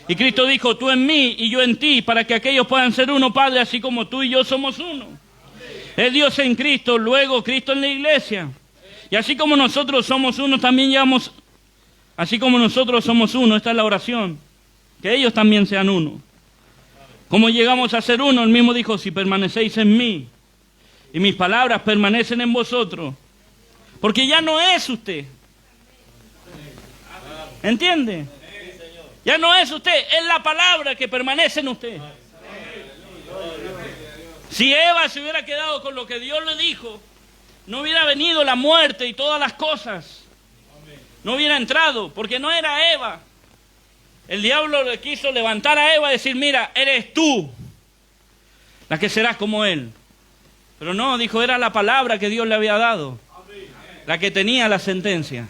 Y Cristo dijo, tú en mí y yo en ti, para que aquellos puedan ser uno, Padre, así como tú y yo somos uno. Es Dios en Cristo, luego Cristo en la iglesia. Y así como nosotros somos uno, también llevamos, así como nosotros somos uno, esta es la oración, que ellos también sean uno. ¿Cómo llegamos a ser uno? Él mismo dijo, si permanecéis en mí y mis palabras permanecen en vosotros. Porque ya no es usted. ¿Entiende? Ya no es usted, es la palabra que permanece en usted. Si Eva se hubiera quedado con lo que Dios le dijo, no hubiera venido la muerte y todas las cosas. No hubiera entrado, porque no era Eva. El diablo le quiso levantar a Eva y decir, mira, eres tú la que serás como él. Pero no, dijo, era la palabra que Dios le había dado, la que tenía la sentencia.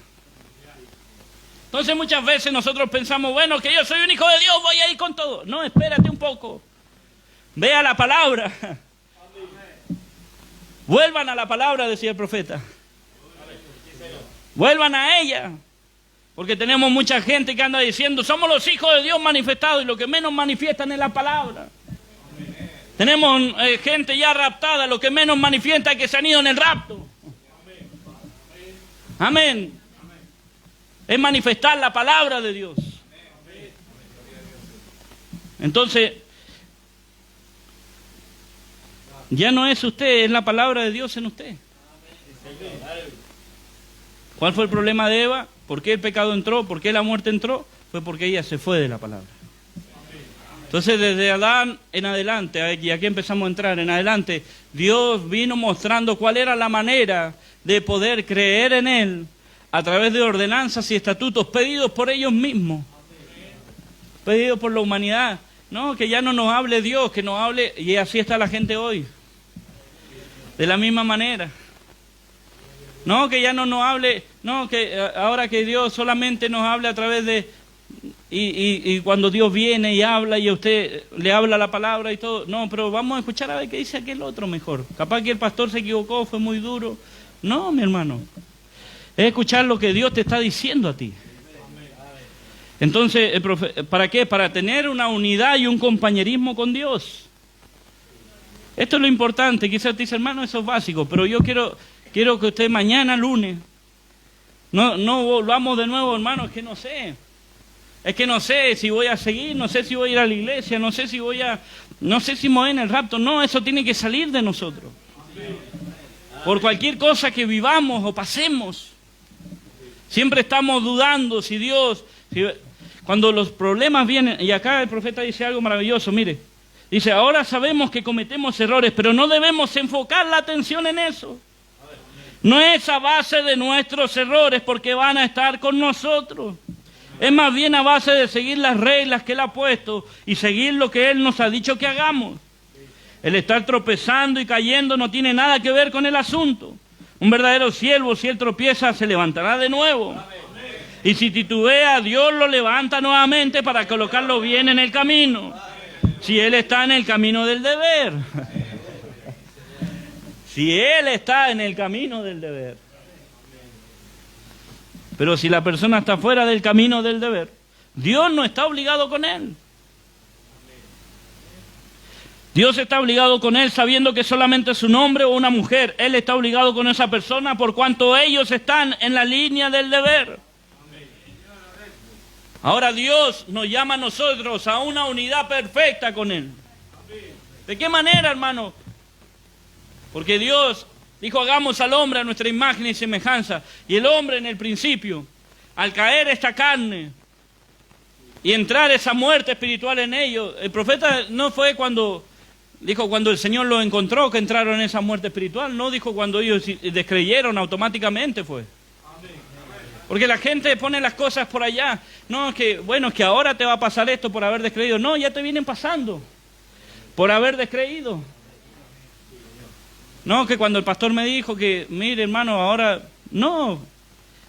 Entonces muchas veces nosotros pensamos, bueno, que yo soy un hijo de Dios, voy a ir con todo. No, espérate un poco. Vea la palabra. Vuelvan a la palabra, decía el profeta. Vuelvan a ella. Porque tenemos mucha gente que anda diciendo, somos los hijos de Dios manifestados, y lo que menos manifiestan es la palabra. Tenemos gente ya raptada, lo que menos manifiesta es que se han ido en el rapto. Amén. Es manifestar la palabra de Dios. Entonces, ya no es usted, es la palabra de Dios en usted. ¿Cuál fue el problema de Eva? ¿Por qué el pecado entró? ¿Por qué la muerte entró? Fue porque ella se fue de la palabra. Entonces, desde Adán en adelante, y aquí empezamos a entrar en adelante, Dios vino mostrando cuál era la manera de poder creer en Él a través de ordenanzas y estatutos pedidos por ellos mismos, pedidos por la humanidad. No, que ya no nos hable Dios, que nos hable, y así está la gente hoy, de la misma manera. No, que ya no nos hable, no, que ahora que Dios solamente nos hable a través de, y cuando Dios viene y habla y a usted le habla la palabra y todo, no, pero vamos a escuchar a ver qué dice aquel otro mejor. Capaz que el pastor se equivocó, fue muy duro. No, mi hermano, es escuchar lo que Dios te está diciendo a ti. Entonces, ¿para qué? Para tener una unidad y un compañerismo con Dios. Esto es lo importante. Quizás te dice, hermano, eso es básico, pero yo quiero que usted mañana, lunes, no volvamos de nuevo, hermano, es que no sé. Es que no sé si voy a seguir, no sé si voy a ir a la iglesia, no sé si me voy en el rapto. No, eso tiene que salir de nosotros. Por cualquier cosa que vivamos o pasemos, siempre estamos dudando si Dios... Cuando los problemas vienen, y acá el profeta dice algo maravilloso, mire, dice, ahora sabemos que cometemos errores, pero no debemos enfocar la atención en eso. No es a base de nuestros errores, porque van a estar con nosotros. Es más bien a base de seguir las reglas que Él ha puesto y seguir lo que Él nos ha dicho que hagamos. El estar tropezando y cayendo no tiene nada que ver con el asunto. Un verdadero siervo, si él tropieza, se levantará de nuevo. Y si titubea, Dios lo levanta nuevamente para colocarlo bien en el camino. Si él está en el camino del deber. Si él está en el camino del deber. Pero si la persona está fuera del camino del deber, Dios no está obligado con él. Dios está obligado con él sabiendo que solamente es un hombre o una mujer. Él está obligado con esa persona por cuanto ellos están en la línea del deber. Ahora Dios nos llama a nosotros a una unidad perfecta con Él. ¿De qué manera, hermano? Porque Dios dijo, hagamos al hombre a nuestra imagen y semejanza. Y el hombre en el principio, al caer esta carne y entrar esa muerte espiritual en ellos, el profeta no fue cuando el Señor los encontró que entraron en esa muerte espiritual, no dijo cuando ellos descreyeron, automáticamente fue. Porque la gente pone las cosas por allá. No, que ahora te va a pasar esto por haber descreído. No, ya te vienen pasando por haber descreído. No, que cuando el pastor me dijo que, mire hermano, ahora, no,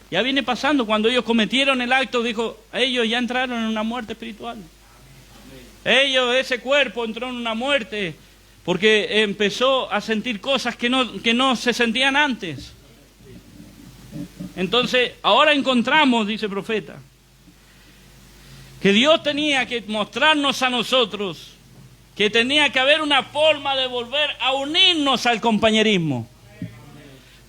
ya viene pasando. Cuando ellos cometieron el acto, dijo, ellos ya entraron en una muerte espiritual. Ellos, ese cuerpo entró en una muerte porque empezó a sentir cosas que no se sentían antes. Entonces, ahora encontramos, dice el profeta, que Dios tenía que mostrarnos a nosotros que tenía que haber una forma de volver a unirnos al compañerismo.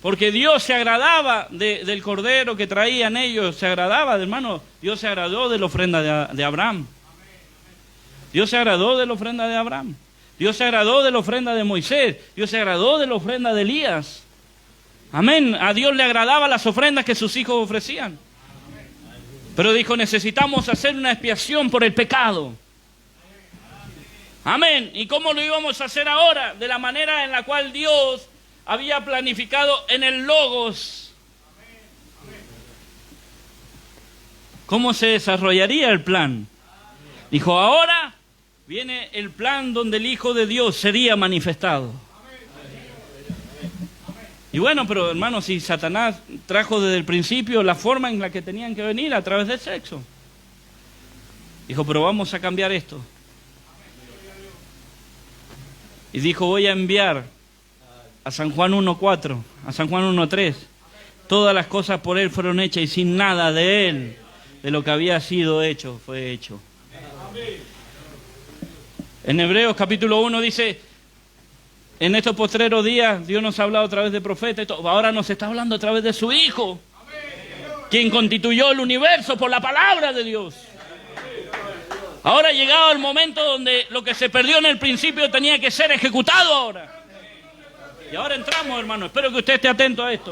Porque Dios se agradaba del cordero que traían ellos, se agradaba, hermano, Dios se agradó de la ofrenda de Abraham. Dios se agradó de la ofrenda de Abraham. Dios se agradó de la ofrenda de Moisés. Dios se agradó de la ofrenda de Elías. Amén. A Dios le agradaban las ofrendas que sus hijos ofrecían. Pero dijo, necesitamos hacer una expiación por el pecado. Amén. ¿Y cómo lo íbamos a hacer ahora? De la manera en la cual Dios había planificado en el Logos. ¿Cómo se desarrollaría el plan? Dijo, ahora viene el plan donde el Hijo de Dios sería manifestado. Y bueno, pero hermanos, si Satanás trajo desde el principio la forma en la que tenían que venir a través del sexo. Dijo, pero vamos a cambiar esto. Y dijo, voy a enviar a San Juan 1:4, a San Juan 1:3. Todas las cosas por Él fueron hechas y sin nada de Él, de lo que había sido hecho, fue hecho. En Hebreos capítulo 1 dice, en estos postreros días Dios nos ha hablado a través de profetas, ahora nos está hablando a través de su Hijo, quien constituyó el universo por la palabra de Dios. Ahora ha llegado el momento donde lo que se perdió en el principio tenía que ser ejecutado ahora. Y ahora entramos, hermano. Espero que usted esté atento a esto.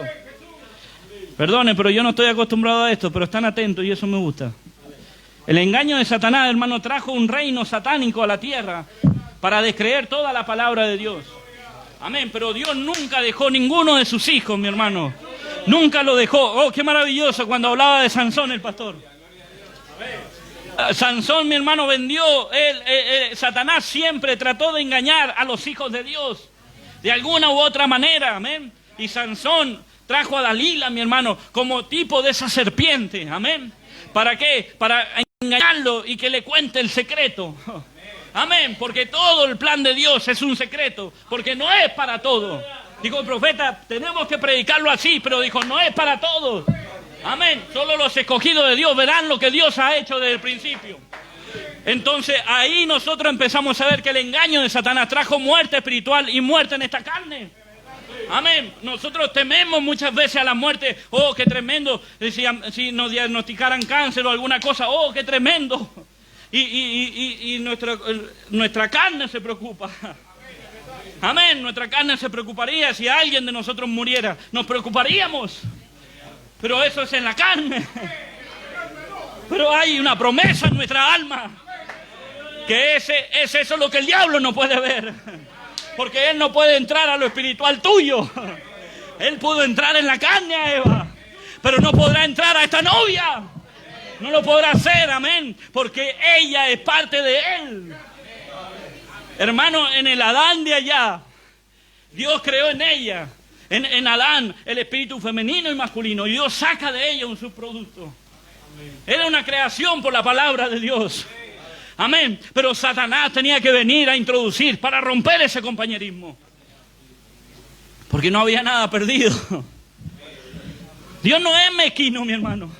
Perdone, pero yo no estoy acostumbrado a esto, pero están atentos y eso me gusta. El engaño de Satanás, hermano, trajo un reino satánico a la tierra para descreer toda la palabra de Dios. Amén, pero Dios nunca dejó ninguno de sus hijos, mi hermano. Nunca lo dejó. Oh, qué maravilloso cuando hablaba de Sansón el pastor. Sansón, mi hermano, vendió. Satanás siempre trató de engañar a los hijos de Dios. De alguna u otra manera, amén. Y Sansón trajo a Dalila, mi hermano, como tipo de esa serpiente, amén. ¿Para qué? Para engañarlo y que le cuente el secreto. Amén, porque todo el plan de Dios es un secreto, porque no es para todos. Dijo el profeta, tenemos que predicarlo así, pero dijo, no es para todos. Amén, solo los escogidos de Dios verán lo que Dios ha hecho desde el principio. Entonces ahí nosotros empezamos a ver que el engaño de Satanás trajo muerte espiritual y muerte en esta carne. Amén. Nosotros tememos muchas veces a la muerte. Oh, qué tremendo. Si nos diagnosticaran cáncer o alguna cosa, oh, qué tremendo. Y nuestra carne se preocupa. Amén. Nuestra carne se preocuparía si alguien de nosotros muriera. Nos preocuparíamos. Pero eso es en la carne. Pero hay una promesa en nuestra alma. Que es eso lo que el diablo no puede ver. Porque él no puede entrar a lo espiritual tuyo. Él pudo entrar en la carne a Eva, pero no podrá entrar a esta novia. No lo podrá hacer, amén, porque ella es parte de él. Hermano, en el Adán de allá, Dios creó en ella, en Adán, el espíritu femenino y masculino, y Dios saca de ella un subproducto. Era una creación por la palabra de Dios. Amén. Pero Satanás tenía que venir a introducir para romper ese compañerismo. Porque no había nada perdido. Dios no es mezquino, mi hermano.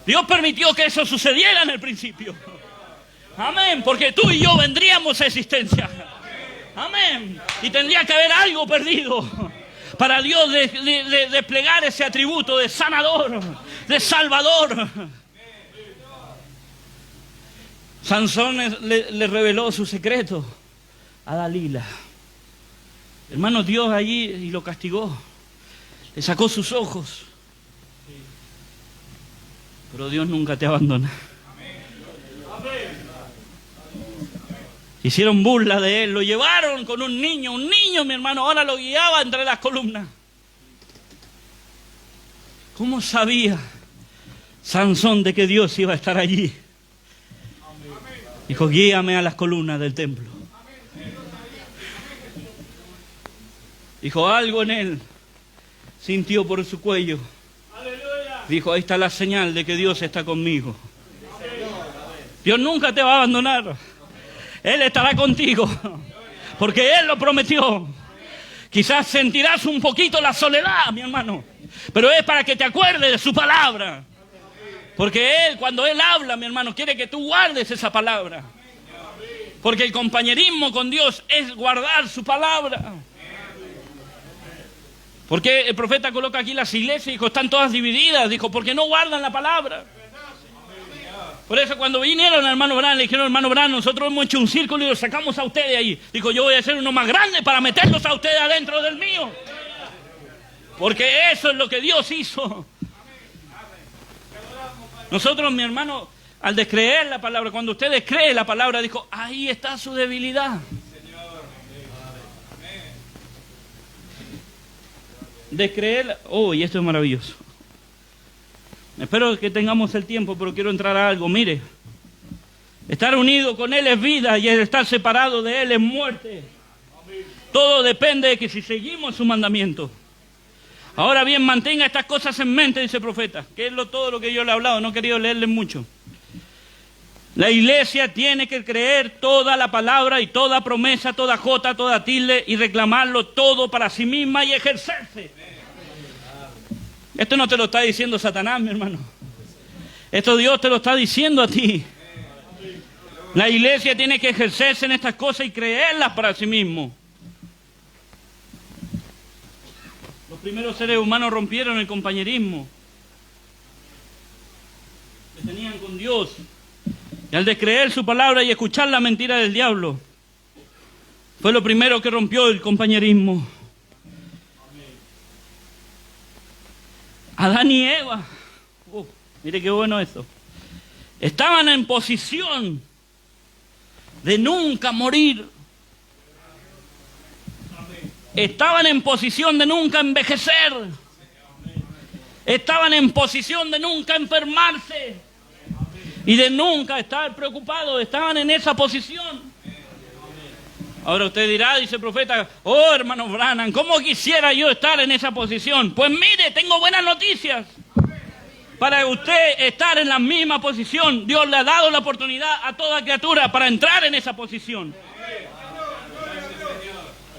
Dios permitió que eso sucediera en el principio. Amén. Porque tú y yo vendríamos a existencia. Amén. Y tendría que haber algo perdido para Dios desplegar ese atributo de sanador, de salvador. Sansón le reveló su secreto a Dalila. Hermano, Dios allí y lo castigó. Le sacó sus ojos. Pero Dios nunca te abandona. Hicieron burla de él, lo llevaron con un niño, mi hermano, ahora lo guiaba entre las columnas. ¿Cómo sabía Sansón de que Dios iba a estar allí? Dijo, guíame a las columnas del templo. Dijo, algo en él sintió por su cuello. Dijo, ahí está la señal de que Dios está conmigo. Dios nunca te va a abandonar. Él estará contigo, porque Él lo prometió. Quizás sentirás un poquito la soledad, mi hermano, pero es para que te acuerdes de su palabra. Porque Él, cuando Él habla, mi hermano, quiere que tú guardes esa palabra. Porque el compañerismo con Dios es guardar su palabra. Porque el profeta coloca aquí las iglesias y dijo, están todas divididas. Dijo, porque no guardan la palabra. Por eso cuando vinieron al hermano Branham, le dijeron, hermano Branham, nosotros hemos hecho un círculo y lo sacamos a ustedes ahí. Dijo, yo voy a hacer uno más grande para meterlos a ustedes adentro del mío. Porque eso es lo que Dios hizo. Nosotros, mi hermano, al descreer la palabra, cuando usted descree la palabra, dijo, ahí está su debilidad. Descreer, y esto es maravilloso. Espero que tengamos el tiempo, pero quiero entrar a algo. Mire, estar unido con Él es vida y el estar separado de Él es muerte. Todo depende de que si seguimos su mandamiento. Ahora bien, mantenga estas cosas en mente, dice el profeta, que es todo lo que yo le he hablado, no he querido leerles mucho. La iglesia tiene que creer toda la palabra y toda promesa, toda jota, toda tilde y reclamarlo todo para sí misma y ejercerse. Esto no te lo está diciendo Satanás, mi hermano. Esto Dios te lo está diciendo a ti. La iglesia tiene que ejercerse en estas cosas y creerlas para sí mismo. Los primeros seres humanos rompieron el compañerismo que tenían con Dios. Y al descreer su palabra y escuchar la mentira del diablo, fue lo primero que rompió el compañerismo. Adán y Eva, mire qué bueno esto, estaban en posición de nunca morir. Estaban en posición de nunca envejecer. Estaban en posición de nunca enfermarse. Y de nunca estar preocupados. Estaban en esa posición. Ahora usted dirá, dice el profeta, hermano Branham, ¿cómo quisiera yo estar en esa posición? Pues mire, tengo buenas noticias. Para usted estar en la misma posición, Dios le ha dado la oportunidad a toda criatura para entrar en esa posición.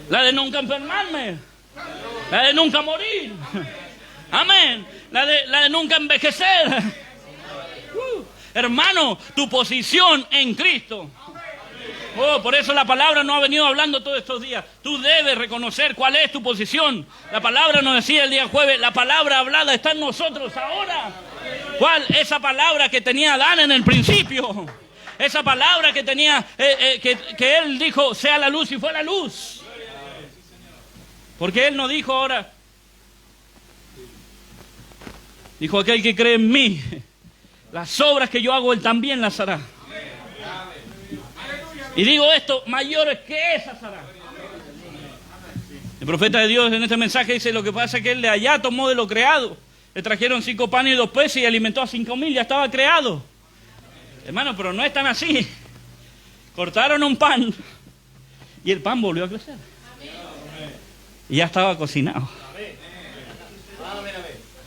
La de nunca enfermarme. La de nunca morir. Amén. La de nunca envejecer. Hermano, tu posición en Cristo. Por eso la palabra nos ha venido hablando todos estos días. Tú debes reconocer cuál es tu posición. La palabra nos decía el día jueves, la palabra hablada está en nosotros ahora. ¿Cuál? Esa palabra que tenía Adán en el principio. Esa palabra que tenía, que él dijo, sea la luz y fue la luz. Porque él no dijo ahora, dijo aquel que cree en mí, las obras que yo hago él también las hará. Y digo esto, mayores que esas hará. El profeta de Dios en este mensaje dice, lo que pasa es que él de allá tomó de lo creado. Le trajeron 5 panes y 2 peces y alimentó a 5,000, ya estaba creado. Hermano, pero no es tan así. Cortaron un pan y el pan volvió a crecer. Y ya estaba cocinado.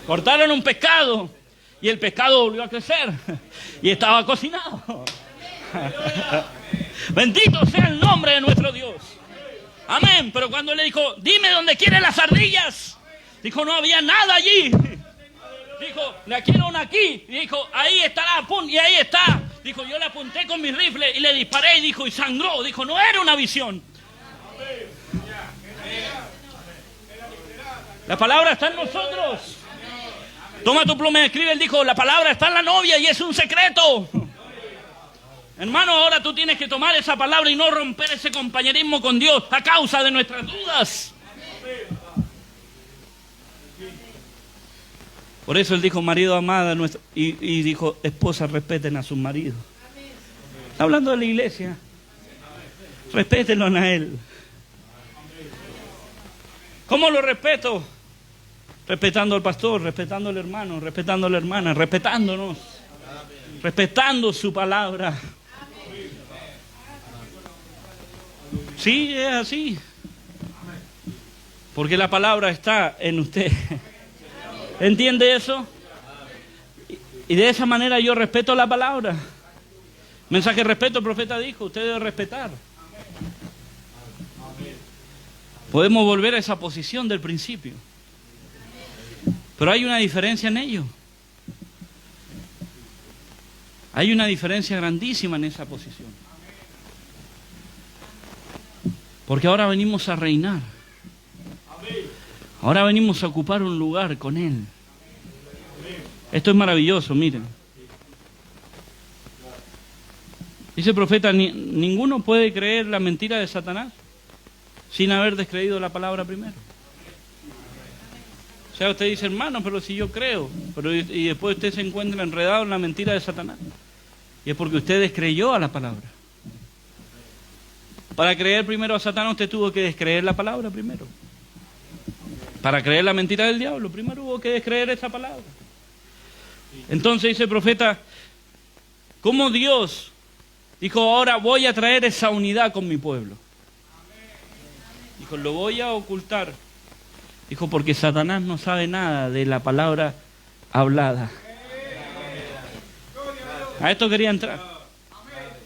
Cortaron un pescado y el pescado volvió a crecer y estaba cocinado. Bendito sea el nombre de nuestro Dios. Amén. Pero cuando le dijo, dime dónde quieren las ardillas, dijo, no había nada allí. Dijo, la quiero una aquí. Y dijo, ahí estará, pum, y ahí está. Dijo, yo le apunté con mi rifle y le disparé y dijo, y sangró. Dijo, no era una visión. La palabra está en nosotros. Toma tu pluma y escribe. Él dijo, la palabra está en la novia y es un secreto. Hermano, ahora tú tienes que tomar esa palabra y no romper ese compañerismo con Dios a causa de nuestras dudas. Por eso él dijo, marido amada, y dijo, esposas respeten a sus maridos. Está hablando de la iglesia. Respétenlo a él. ¿Cómo lo respeto? Respetando al pastor, respetando al hermano, respetando a la hermana, respetándonos, respetando su palabra. Sí, es así. Porque la palabra está en usted. ¿Entiende eso? Y de esa manera yo respeto la palabra. Mensaje de respeto, el profeta dijo, usted debe respetar. Podemos volver a esa posición del principio. Pero hay una diferencia en ello. Hay una diferencia grandísima en esa posición. Porque ahora venimos a reinar. Ahora venimos a ocupar un lugar con Él. Esto es maravilloso, miren. Dice el profeta, ninguno puede creer la mentira de Satanás sin haber descreído la palabra primero. O sea, usted dice, hermano, pero si yo creo, pero y después usted se encuentra enredado en la mentira de Satanás. Y es porque usted descreyó a la palabra. Para creer primero a Satanás, usted tuvo que descreer la palabra primero. Para creer la mentira del diablo, primero hubo que descreer esa palabra. Entonces dice el profeta, ¿cómo Dios dijo, ahora voy a traer esa unidad con mi pueblo? Dijo, lo voy a ocultar. Dijo, porque Satanás no sabe nada de la palabra hablada. A esto quería entrar.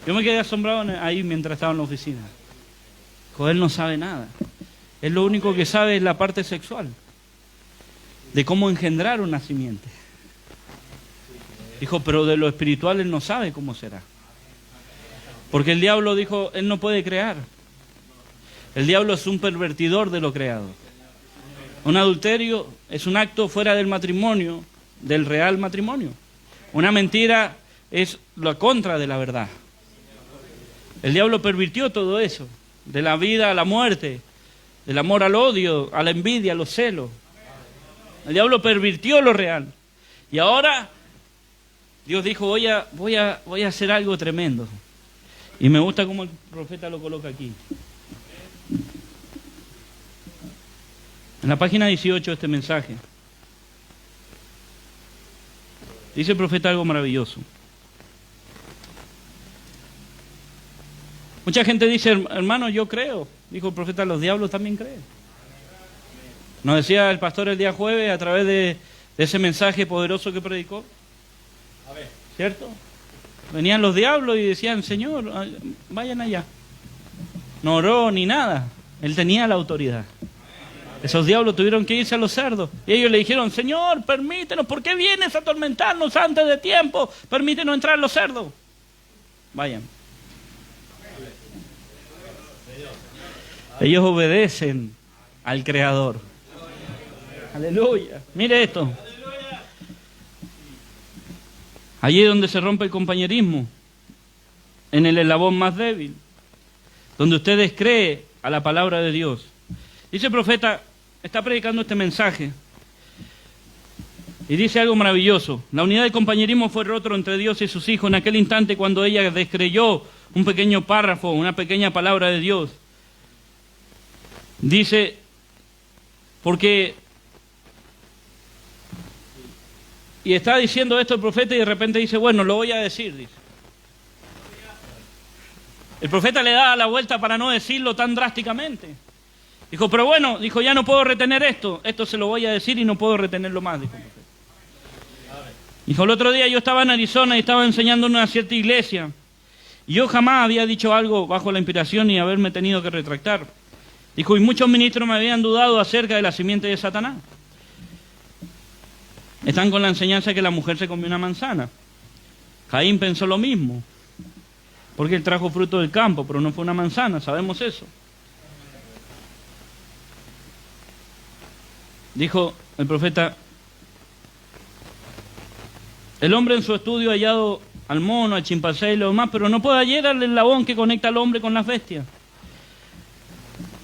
Yo me quedé asombrado ahí mientras estaba en la oficina. Dijo, él no sabe nada. Él lo único que sabe es la parte sexual. De cómo engendrar una simiente. Dijo, pero de lo espiritual él no sabe cómo será. Porque el diablo dijo, él no puede crear. El diablo es un pervertidor de lo creado. Un adulterio es un acto fuera del matrimonio, del real matrimonio. Una mentira es la contra de la verdad. El diablo pervirtió todo eso, de la vida a la muerte, del amor al odio, a la envidia, a los celos. El diablo pervirtió lo real. Y ahora Dios dijo, voy a hacer algo tremendo. Y me gusta cómo el profeta lo coloca aquí. En la página 18 de este mensaje, dice el profeta algo maravilloso. Mucha gente dice, hermano, yo creo. Dijo el profeta, los diablos también creen. Nos decía el pastor el día jueves a través de ese mensaje poderoso que predicó. ¿Cierto? Venían los diablos y decían, Señor, vayan allá. No oró ni nada. Él tenía la autoridad. Esos diablos tuvieron que irse a los cerdos. Y ellos le dijeron, Señor, permítenos, ¿por qué vienes a atormentarnos antes de tiempo? Permítenos entrar a los cerdos. Vayan. Ellos obedecen al Creador. Aleluya. Mire esto. Allí es donde se rompe el compañerismo. En el eslabón más débil. Donde usted descree a la palabra de Dios. Dice el profeta, está predicando este mensaje. Y dice algo maravilloso. La unidad de compañerismo fue roto entre Dios y sus hijos en aquel instante cuando ella descreyó un pequeño párrafo, una pequeña palabra de Dios. Dice, porque... Y está diciendo esto el profeta y de repente dice, bueno, lo voy a decir, dice. El profeta le da la vuelta para no decirlo tan drásticamente. Dijo, pero bueno, dijo, ya no puedo retener esto se lo voy a decir y no puedo retenerlo más, dijo el profeta. Dijo, el otro día yo estaba en Arizona y estaba enseñando en una cierta iglesia. Y yo jamás había dicho algo bajo la inspiración y haberme tenido que retractar. Dijo, y muchos ministros me habían dudado acerca de la simiente de Satanás. Están con la enseñanza que la mujer se comió una manzana. Caín pensó lo mismo, porque él trajo fruto del campo, pero no fue una manzana, sabemos eso. Dijo el profeta, el hombre en su estudio ha hallado al mono, al chimpancé y lo demás, pero no puede hallar al eslabón que conecta al hombre con las bestias.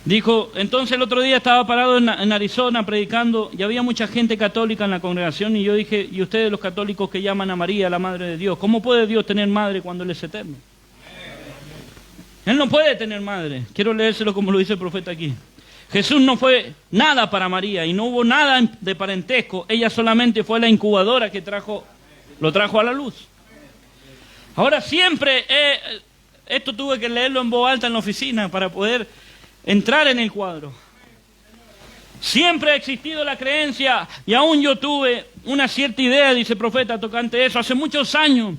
Dijo, entonces el otro día estaba parado en Arizona predicando y había mucha gente católica en la congregación y yo dije, y ustedes los católicos que llaman a María la Madre de Dios, ¿cómo puede Dios tener madre cuando Él es eterno? Él no puede tener madre. Quiero leérselo como lo dice el profeta aquí. Jesús no fue nada para María y no hubo nada de parentesco. Ella solamente fue la incubadora que lo trajo a la luz. Ahora siempre, esto tuve que leerlo en voz alta en la oficina para poder entrar en el cuadro. Siempre ha existido la creencia, y aún yo tuve una cierta idea, dice el profeta, tocante eso, hace muchos años,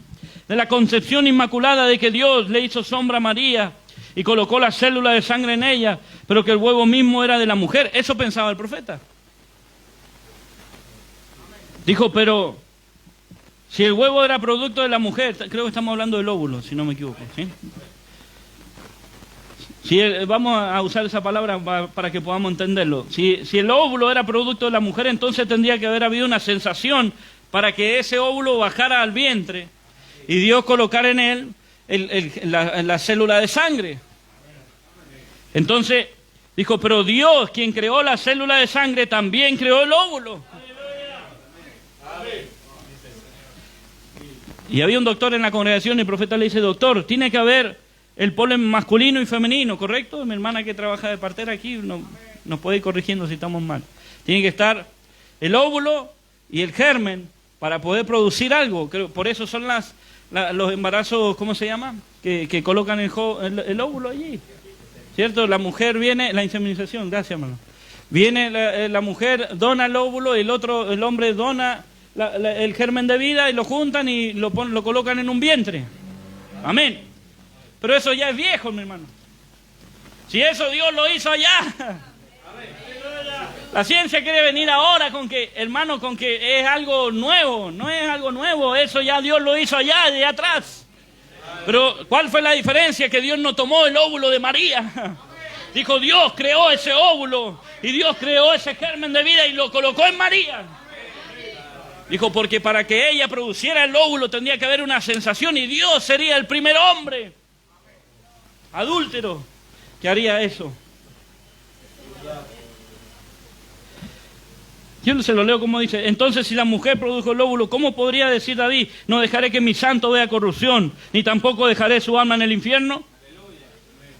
de la concepción inmaculada de que Dios le hizo sombra a María y colocó la célula de sangre en ella, pero que el huevo mismo era de la mujer. Eso pensaba el profeta. Dijo, pero si el huevo era producto de la mujer, creo que estamos hablando del óvulo, si no me equivoco, ¿sí? Vamos a usar esa palabra para que podamos entenderlo. Si el óvulo era producto de la mujer, entonces tendría que haber habido una sensación para que ese óvulo bajara al vientre y Dios colocara en él la célula de sangre. Entonces dijo, pero Dios, quien creó la célula de sangre, también creó el óvulo. Y había un doctor en la congregación y el profeta le dice, doctor, tiene que haber el polen masculino y femenino, ¿correcto? Mi hermana que trabaja de partera aquí nos puede ir corrigiendo si estamos mal. Tiene que estar el óvulo y el germen para poder producir algo. Por eso son los embarazos, ¿cómo se llama? Que colocan el óvulo allí. ¿Cierto? La mujer viene, la inseminización, gracias hermano. Viene la mujer, dona el óvulo y el hombre dona el germen de vida y lo juntan y lo colocan en un vientre. Amén. Pero eso ya es viejo, mi hermano. Si eso Dios lo hizo allá. La ciencia quiere venir ahora con que es algo nuevo. No es algo nuevo, eso ya Dios lo hizo allá, de atrás. Pero ¿cuál fue la diferencia? Que Dios no tomó el óvulo de María. Dijo, Dios creó ese óvulo y Dios creó ese germen de vida y lo colocó en María. Dijo, porque para que ella produciera el óvulo tendría que haber una sensación y Dios sería el primer hombre adúltero que haría eso. Yo se lo leo como dice, entonces si la mujer produjo el óvulo, ¿cómo podría decir David, no dejaré que mi santo vea corrupción, ni tampoco dejaré su alma en el infierno?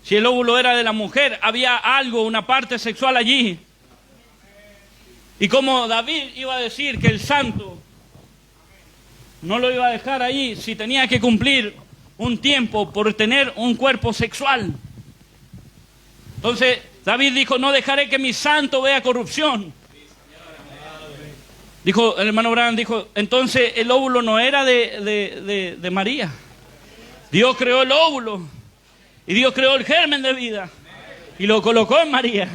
Si el óvulo era de la mujer, había algo, una parte sexual allí. Y como David iba a decir que el santo no lo iba a dejar ahí si tenía que cumplir un tiempo por tener un cuerpo sexual. Entonces David dijo, no dejaré que mi santo vea corrupción. Dijo, el hermano Abraham dijo, entonces el óvulo no era de María. Dios creó el óvulo y Dios creó el germen de vida y lo colocó en María.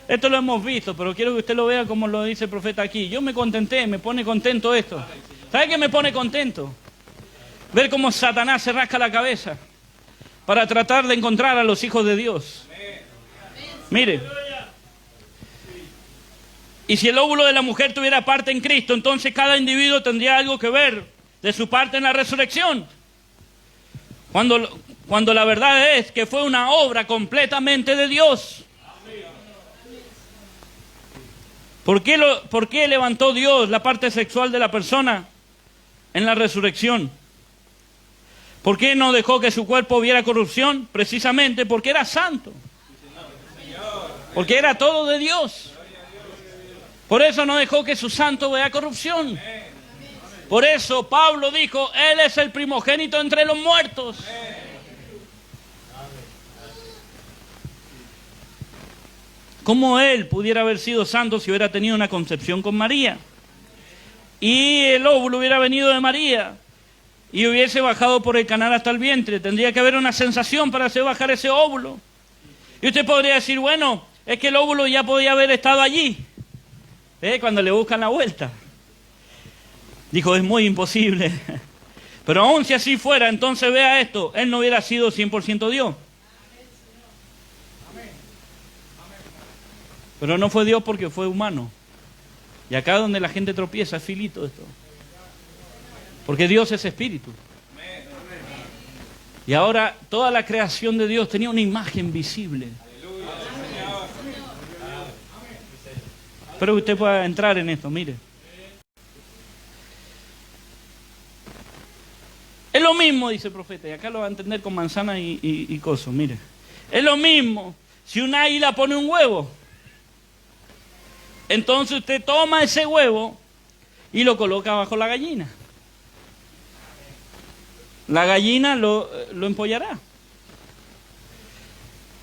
Esto lo hemos visto, pero quiero que usted lo vea como lo dice el profeta aquí. Yo me contenté, me pone contento esto. ¿Sabe qué me pone contento? Ver cómo Satanás se rasca la cabeza para tratar de encontrar a los hijos de Dios. Mire. Y si el óvulo de la mujer tuviera parte en Cristo, entonces cada individuo tendría algo que ver de su parte en la resurrección. Cuando la verdad es que fue una obra completamente de Dios. ¿Por qué levantó Dios la parte sexual de la persona en la resurrección? ¿Por qué no dejó que su cuerpo viera corrupción? Precisamente porque era santo. Porque era todo de Dios. Por eso no dejó que su santo vea corrupción. Por eso Pablo dijo, Él es el primogénito entre los muertos. ¿Cómo Él pudiera haber sido santo si hubiera tenido una concepción con María? Y el óvulo hubiera venido de María y hubiese bajado por el canal hasta el vientre. Tendría que haber una sensación para hacer bajar ese óvulo. Y usted podría decir, bueno, es que el óvulo ya podía haber estado allí. Cuando le buscan la vuelta. Dijo, es muy imposible. Pero aún si así fuera, entonces vea esto, Él no hubiera sido 100% Dios. Pero no fue Dios porque fue humano. Y acá donde la gente tropieza es filito esto. Porque Dios es espíritu. Y ahora toda la creación de Dios tenía una imagen visible. Espero que usted pueda entrar en esto, mire. Es lo mismo, dice el profeta, y acá lo va a entender con manzana y coso, mire. Es lo mismo si un águila pone un huevo. Entonces usted toma ese huevo y lo coloca bajo la gallina. La gallina lo empollará.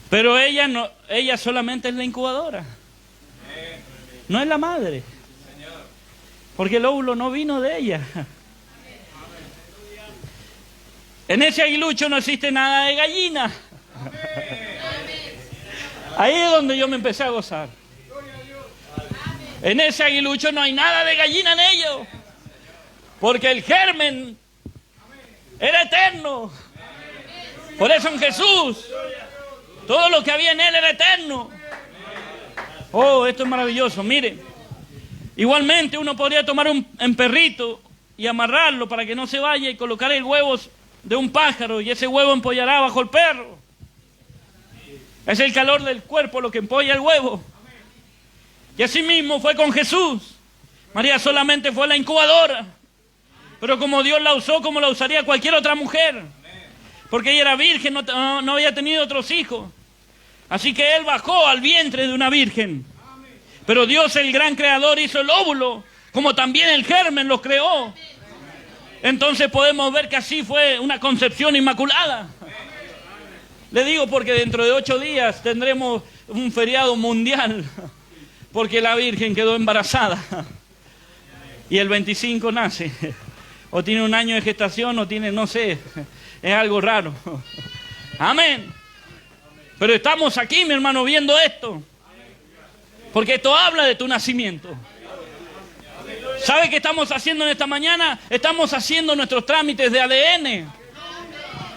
Pero ella solamente es la incubadora. No es la madre. Porque el óvulo no vino de ella. En ese aguilucho no existe nada de gallina. Ahí es donde yo me empecé a gozar. En ese aguilucho no hay nada de gallina en ello. Porque el germen era eterno. Por eso en Jesús, todo lo que había en Él era eterno. Oh, esto es maravilloso, mire. Igualmente uno podría tomar un perrito y amarrarlo para que no se vaya y colocar el huevo de un pájaro y ese huevo empollará bajo el perro. Es el calor del cuerpo lo que empolla el huevo. Y así mismo fue con Jesús. María solamente fue la incubadora. Pero como Dios la usó, como la usaría cualquier otra mujer. Porque ella era virgen, no había tenido otros hijos. Así que Él bajó al vientre de una virgen. Pero Dios, el gran creador, hizo el óvulo, como también el germen lo creó. Entonces podemos ver que así fue una concepción inmaculada. Le digo porque dentro de 8 días tendremos un feriado mundial. Porque la Virgen quedó embarazada. Y el 25 nace. O tiene un año de gestación o tiene, no sé, es algo raro. Amén. Pero estamos aquí, mi hermano, viendo esto. Porque esto habla de tu nacimiento. ¿Sabe qué estamos haciendo en esta mañana? Estamos haciendo nuestros trámites de ADN.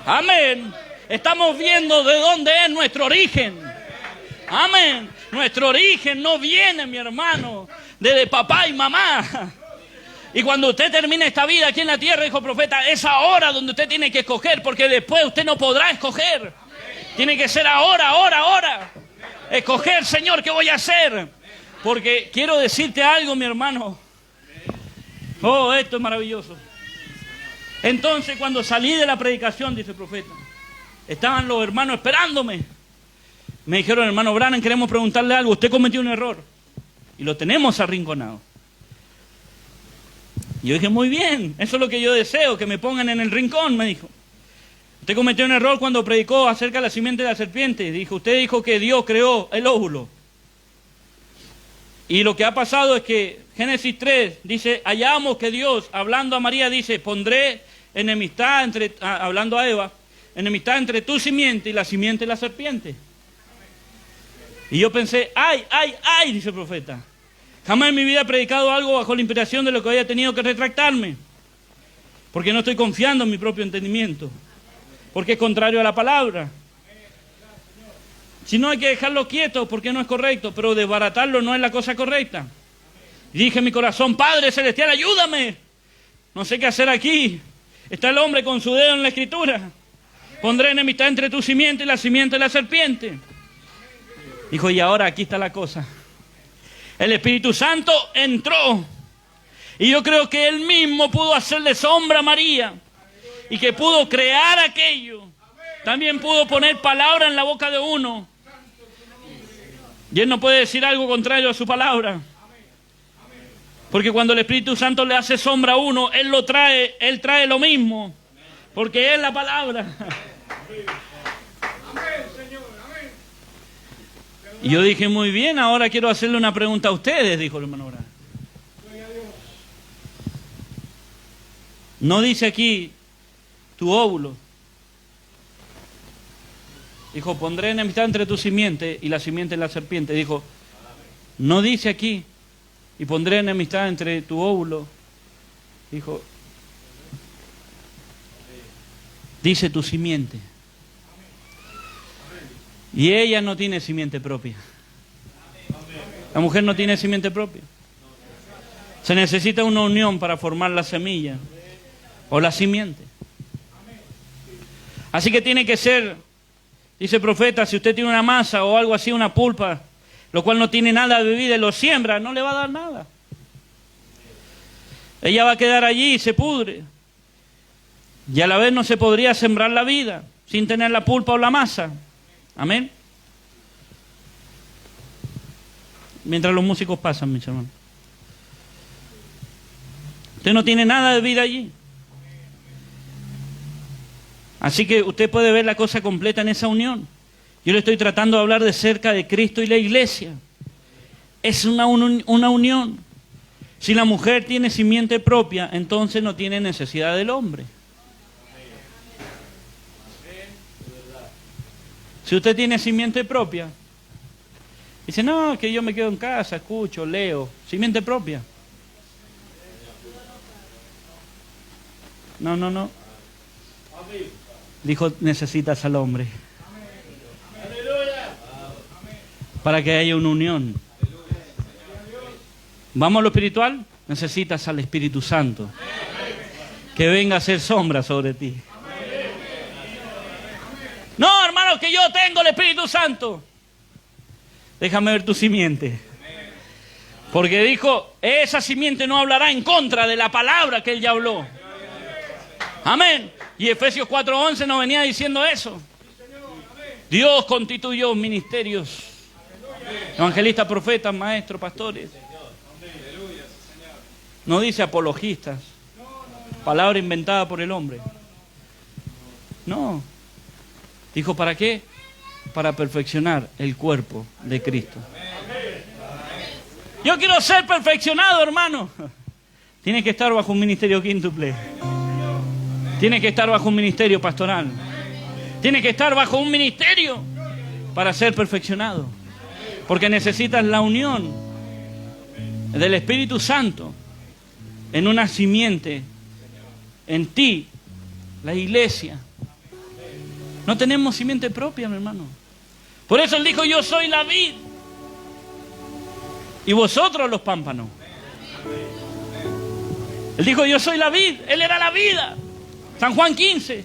Amén. Estamos viendo de dónde es nuestro origen. Amén. Nuestro origen no viene, mi hermano, de papá y mamá. Y cuando usted termine esta vida aquí en la tierra, hijo profeta, es ahora donde usted tiene que escoger, porque después usted no podrá escoger. Tiene que ser ahora. Escoger, Señor, ¿qué voy a hacer? Porque quiero decirte algo, mi hermano. Oh, esto es maravilloso. Entonces, cuando salí de la predicación, dice el profeta, estaban los hermanos esperándome. Me dijeron, hermano Branham, queremos preguntarle algo. Usted cometió un error. Y lo tenemos arrinconado. Y yo dije, muy bien, eso es lo que yo deseo, que me pongan en el rincón, me dijo. Usted cometió un error cuando predicó acerca de la simiente de la serpiente. Dijo, usted dijo que Dios creó el óvulo. Y lo que ha pasado es que Génesis 3 dice, hallamos que Dios, hablando a María, dice, pondré enemistad entre, hablando a Eva, enemistad entre tu simiente y la simiente de la serpiente. Y yo pensé, ay, dice el profeta. Jamás en mi vida he predicado algo bajo la inspiración de lo que había tenido que retractarme. Porque no estoy confiando en mi propio entendimiento. Porque es contrario a la palabra. Si no, hay que dejarlo quieto porque no es correcto, pero desbaratarlo no es la cosa correcta. Y dije en mi corazón, Padre Celestial, ayúdame. No sé qué hacer aquí. Está el hombre con su dedo en la escritura. Pondré enemistad entre tu simiente y la simiente de la serpiente. Dijo, y ahora aquí está la cosa. El Espíritu Santo entró. Y yo creo que Él mismo pudo hacerle sombra a María. Y que pudo crear aquello. También pudo poner palabra en la boca de uno. Y Él no puede decir algo contrario a su palabra. Porque cuando el Espíritu Santo le hace sombra a uno, Él trae lo mismo. Porque es la palabra. Y yo dije, muy bien, ahora quiero hacerle una pregunta a ustedes, dijo el hermano Branham. No dice aquí tu óvulo. Dijo, pondré enemistad entre tu simiente y la simiente de la serpiente. Dijo, no dice aquí, y pondré enemistad entre tu óvulo. Dijo, dice tu simiente. Y ella no tiene simiente propia. La mujer no tiene simiente propia. Se necesita una unión para formar la semilla o la simiente. Así que tiene que ser, dice el profeta, si usted tiene una masa o algo así, una pulpa, lo cual no tiene nada de vida y lo siembra, no le va a dar nada. Ella va a quedar allí y se pudre. Y a la vez no se podría sembrar la vida sin tener la pulpa o la masa. Amén. Mientras los músicos pasan, mis hermanos. Usted no tiene nada de vida allí. Así que usted puede ver la cosa completa en esa unión. Yo le estoy tratando de hablar de cerca de Cristo y la iglesia. Es una unión. Si la mujer tiene simiente propia, entonces no tiene necesidad del hombre. Si usted tiene simiente propia, dice, no, que yo me quedo en casa, escucho, leo. Simiente propia. No. Dijo, necesitas al hombre. Para que haya una unión. Vamos a lo espiritual. Necesitas al Espíritu Santo. Que venga a hacer sombra sobre ti. No, hermano, que yo tengo el Espíritu Santo. Déjame ver tu simiente. Porque dijo, esa simiente no hablará en contra de la palabra que él ya habló. Amén. Y Efesios 4:11 nos venía diciendo eso. Dios constituyó ministerios. Evangelistas, profetas, maestros, pastores. No dice apologistas. Palabra inventada por el hombre. No. Dijo, ¿para qué? Para perfeccionar el cuerpo de Cristo. Yo quiero ser perfeccionado, hermano. Tienes que estar bajo un ministerio quíntuple. Tienes que estar bajo un ministerio pastoral. Tienes que estar bajo un ministerio para ser perfeccionado. Porque necesitas la unión del Espíritu Santo en una simiente, en ti, la iglesia. No tenemos simiente propia, mi hermano. Por eso él dijo, yo soy la vid y vosotros los pámpanos. Él dijo, yo soy la vid, él era la vida. San Juan 15.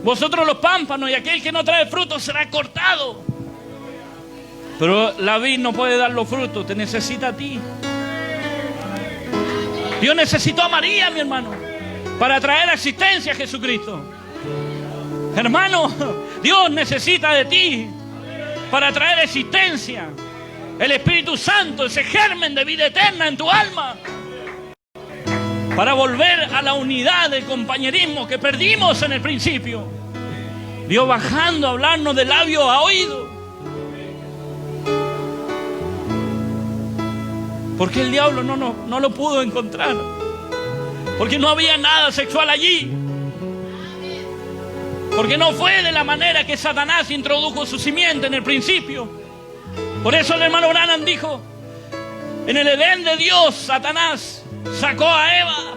Vosotros los pámpanos, y aquel que no trae frutos será cortado. Pero la vid no puede dar los frutos, te necesita a ti. Dios necesitó a María, mi hermano, para traer a existencia a Jesucristo. Hermano, Dios necesita de ti para traer existencia el Espíritu Santo, ese germen de vida eterna en tu alma, para volver a la unidad del compañerismo que perdimos en el principio. Dios bajando a hablarnos de labio a oído. Porque el diablo no lo pudo encontrar. Porque no había nada sexual allí. Porque no fue de la manera que Satanás introdujo su simiente en el principio. Por eso el hermano Branham dijo, en el Edén de Dios, Satanás sacó a Eva.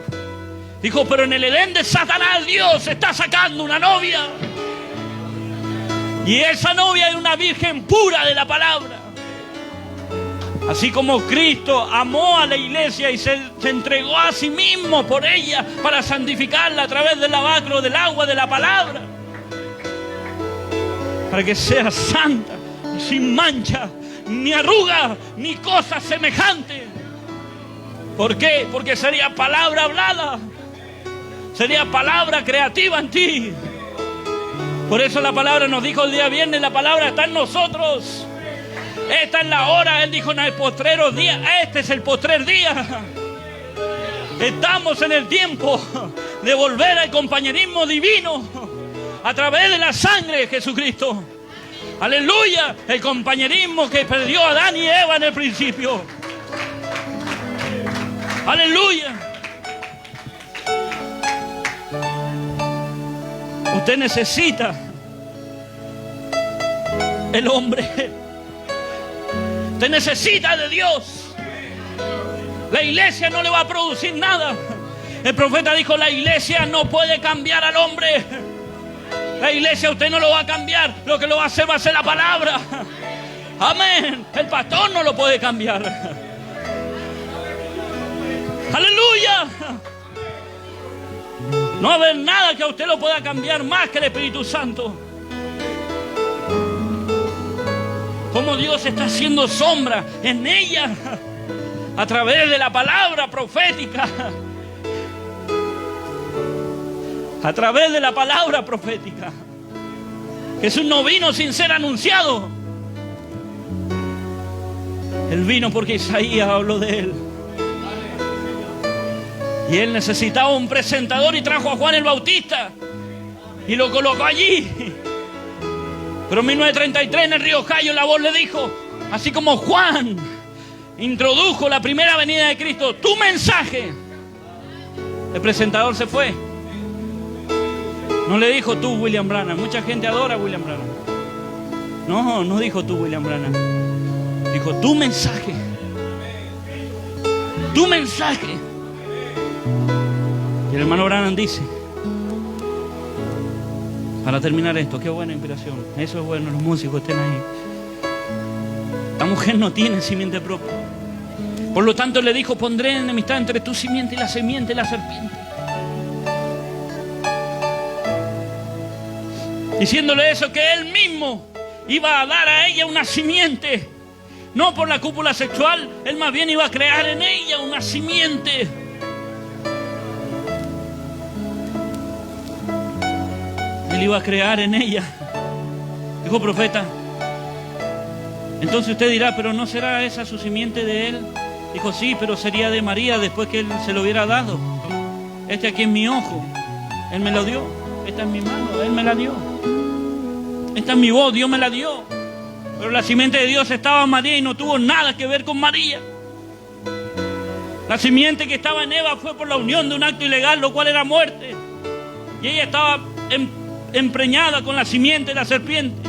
Dijo, pero en el Edén de Satanás Dios está sacando una novia. Y esa novia es una virgen pura de la palabra. Así como Cristo amó a la iglesia y se entregó a sí mismo por ella para santificarla a través del lavacro del agua de la palabra. Para que sea santa, sin mancha, ni arruga, ni cosa semejante. ¿Por qué? Porque sería palabra hablada. Sería palabra creativa en ti. Por eso la palabra nos dijo el día viernes, la palabra está en nosotros. Esta es la hora, él dijo, en el postrero día. Este es el postrer día. Estamos en el tiempo de volver al compañerismo divino a través de la sangre de Jesucristo. Aleluya, el compañerismo que perdió Adán y Eva en el principio. Aleluya. Usted necesita el hombre. Usted necesita de Dios. La iglesia no le va a producir nada. El profeta dijo, la iglesia no puede cambiar al hombre. La iglesia usted no lo va a cambiar. Lo que lo va a ser la palabra. Amén. El pastor no lo puede cambiar. Aleluya. No va a haber nada que a usted lo pueda cambiar más que el Espíritu Santo. Como Dios está haciendo sombra en ella a través de la palabra profética. A través de la palabra profética. Jesús no vino sin ser anunciado. Él vino porque Isaías habló de él. Y él necesitaba un presentador y trajo a Juan el Bautista y lo colocó allí. Pero en 1933 en el Río Cayo la voz le dijo, así como Juan introdujo la primera venida de Cristo, tu mensaje. El presentador se fue. No le dijo tú, William Branham. Mucha gente adora a William Branham. No dijo tú, William Branham. Dijo tu mensaje. Tu mensaje. Y el hermano Branham dice, Para terminar esto, qué buena inspiración. Eso es bueno, los músicos estén ahí. La mujer no tiene simiente propia. Por lo tanto le dijo, pondré enemistad entre tu simiente y la simiente de la serpiente. Diciéndole eso, que él mismo iba a dar a ella una simiente. No por la cúpula sexual, él más bien iba a crear en ella una simiente. Él iba a crear en ella. Dijo profeta. Entonces usted dirá, pero ¿no será esa su simiente de él? Dijo, sí, pero sería de María después que él se lo hubiera dado. Este aquí es mi ojo, él me lo dio. Esta es mi mano, él me la dio. Esta es mi voz, Dios me la dio. Pero la simiente de Dios estaba en María y no tuvo nada que ver con María. La simiente que estaba en Eva fue por la unión de un acto ilegal, lo cual era muerte. Y ella estaba empreñada con la simiente de la serpiente.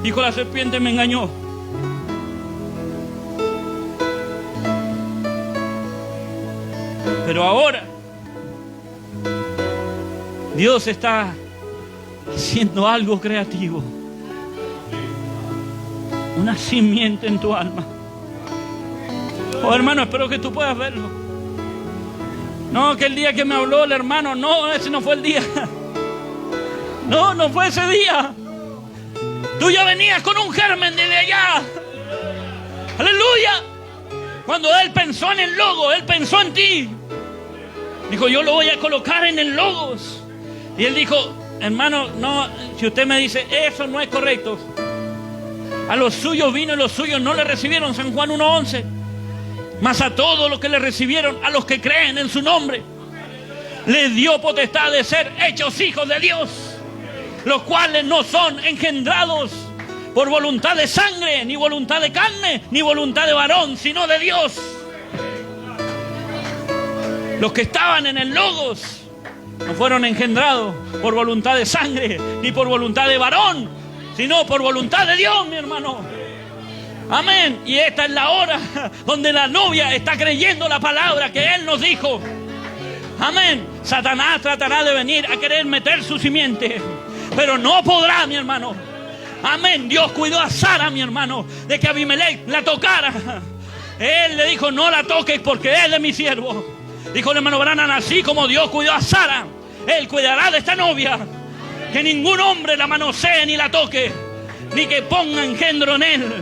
Dijo, la serpiente me engañó. Pero ahora Dios está haciendo algo creativo. Una simiente en tu alma. Oh, hermano, espero que tú puedas verlo. No, que el día que me habló el hermano, no, ese no fue el día. No, no fue ese día. Tú ya venías con un germen desde allá. Aleluya. Cuando él pensó en el logo, él pensó en ti. Dijo, yo lo voy a colocar en el logos. Y él dijo, hermano, no, si usted me dice, eso no es correcto. A los suyos vino y los suyos no le recibieron, San Juan 1:11. Mas a todos los que le recibieron, a los que creen en su nombre, les dio potestad de ser hechos hijos de Dios, los cuales no son engendrados por voluntad de sangre, ni voluntad de carne, ni voluntad de varón, sino de Dios. Los que estaban en el logos no fueron engendrados por voluntad de sangre, ni por voluntad de varón, sino por voluntad de Dios, mi hermano. Amén. Y esta es la hora donde la novia está creyendo la palabra que Él nos dijo. Amén. Satanás tratará de venir a querer meter su simiente, pero no podrá, mi hermano. Amén. Dios cuidó a Sara, mi hermano, de que Abimelech la tocara. Él le dijo, no la toques porque es de mi siervo. Dijo el hermano Branham, así como Dios cuidó a Sara, Él cuidará de esta novia. Que ningún hombre la manosee ni la toque, ni que ponga engendro en él.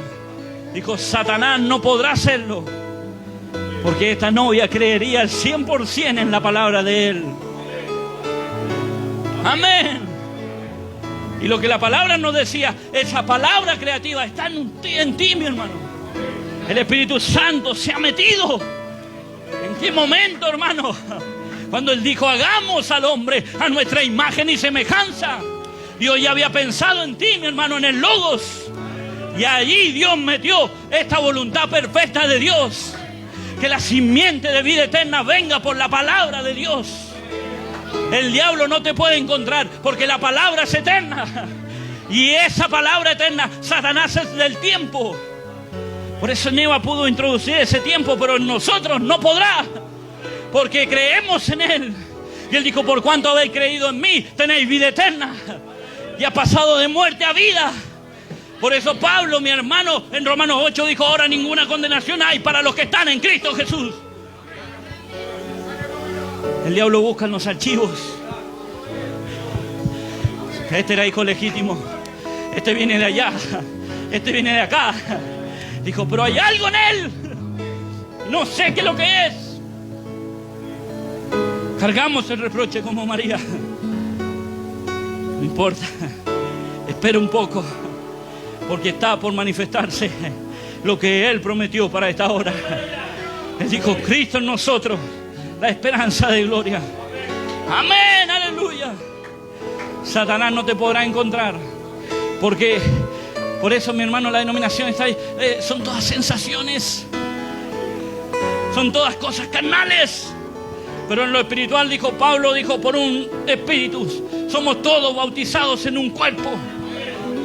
Dijo, Satanás no podrá hacerlo, porque esta novia creería al 100% en la palabra de Él. Amén. Y lo que la palabra nos decía, esa palabra creativa está en ti, mi hermano. El Espíritu Santo se ha metido. ¿En qué momento, hermano? Cuando Él dijo, hagamos al hombre a nuestra imagen y semejanza. Dios ya había pensado en ti, mi hermano, en el logos. Y allí Dios metió esta voluntad perfecta de Dios. Que la simiente de vida eterna venga por la palabra de Dios. El diablo no te puede encontrar porque la palabra es eterna. Y esa palabra eterna, Satanás es del tiempo. Por eso Eva pudo introducir ese tiempo, pero en nosotros no podrá. Porque creemos en Él. Y Él dijo, por cuanto habéis creído en mí, tenéis vida eterna. Y ha pasado de muerte a vida. Por eso Pablo, mi hermano, en Romanos 8 dijo, ahora ninguna condenación hay para los que están en Cristo Jesús. El diablo busca en los archivos. Este era hijo legítimo. Este viene de allá. Este viene de acá. Dijo, pero hay algo en él. No sé qué es lo que es. Cargamos el reproche como María. No importa. Espera un poco. Porque está por manifestarse lo que Él prometió para esta hora. Él dijo, Cristo en nosotros, la esperanza de gloria. Amén, aleluya. Satanás no te podrá encontrar. Porque, por eso mi hermano, la denominación está ahí. Son todas sensaciones. Son todas cosas carnales. Pero en lo espiritual, dijo Pablo, dijo, por un espíritu, somos todos bautizados en un cuerpo.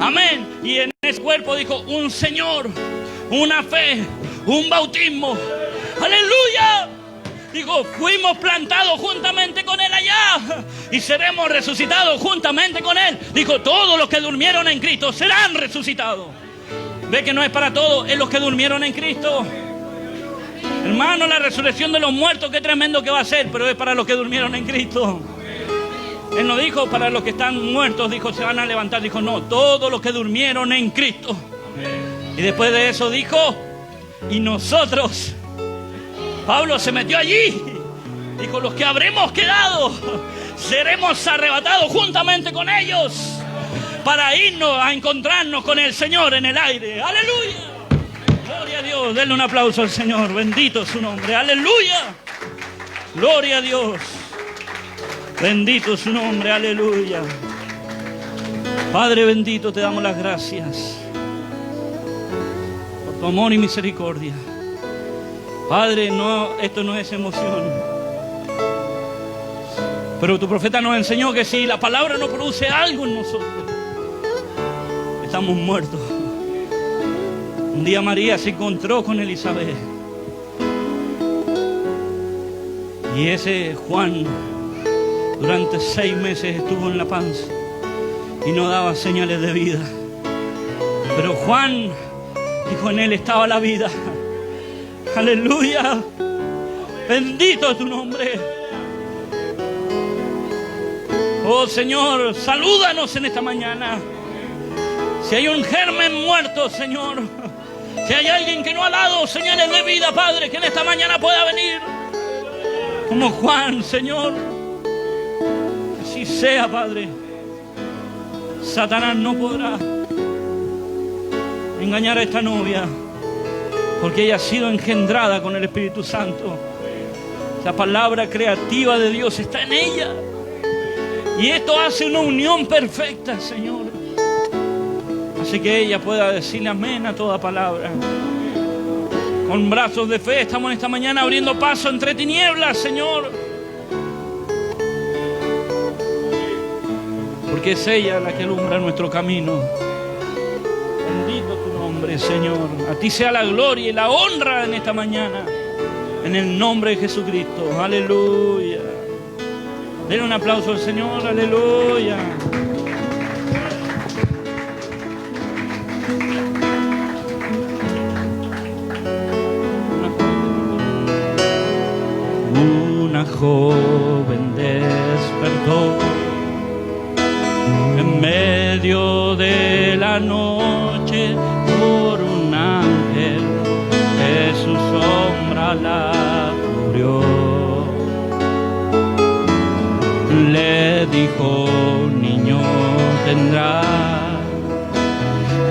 Amén. Y en ese cuerpo, dijo, un Señor, una fe, un bautismo. Aleluya. Digo, fuimos plantados juntamente con Él allá y seremos resucitados juntamente con Él. Dijo, todos los que durmieron en Cristo serán resucitados. Ve que no es para todos, es los que durmieron en Cristo. Hermano, la resurrección de los muertos, qué tremendo que va a ser, pero es para los que durmieron en Cristo. Él no dijo para los que están muertos, dijo, se van a levantar. Dijo, no, todos los que durmieron en Cristo. Y después de eso dijo, y nosotros... Pablo se metió allí. Dijo, los que habremos quedado seremos arrebatados juntamente con ellos para irnos a encontrarnos con el Señor en el aire. ¡Aleluya! Gloria a Dios. Denle un aplauso al Señor. Bendito su nombre. ¡Aleluya! Gloria a Dios. Bendito su nombre. ¡Aleluya! Padre bendito, te damos las gracias por tu amor y misericordia. Padre, no, esto no es emoción. Pero tu profeta nos enseñó que si la palabra no produce algo en nosotros, estamos muertos. Un día María se encontró con Elizabeth. Y ese Juan, durante 6 meses estuvo en la panza y no daba señales de vida. Pero Juan dijo, en él estaba la vida. Aleluya. Bendito es tu nombre. Oh Señor, salúdanos en esta mañana. Si hay un germen muerto, Señor, si hay alguien que no ha dado señales de vida, Padre, que en esta mañana pueda venir como Juan, Señor. Así sea, Padre. Satanás no podrá engañar a esta novia, porque ella ha sido engendrada con el Espíritu Santo. La palabra creativa de Dios está en ella. Y esto hace una unión perfecta, Señor. Así que ella pueda decirle amén a toda palabra. Con brazos de fe estamos en esta mañana abriendo paso entre tinieblas, Señor. Porque es ella la que alumbra nuestro camino. Bendito tu nombre, Señor. A ti sea la gloria y la honra en esta mañana. En el nombre de Jesucristo. Aleluya. Denle un aplauso al Señor. Aleluya. Una joven despertó en medio de la noche por un ángel que su sombra la cubrió. Le dijo, niño tendrá,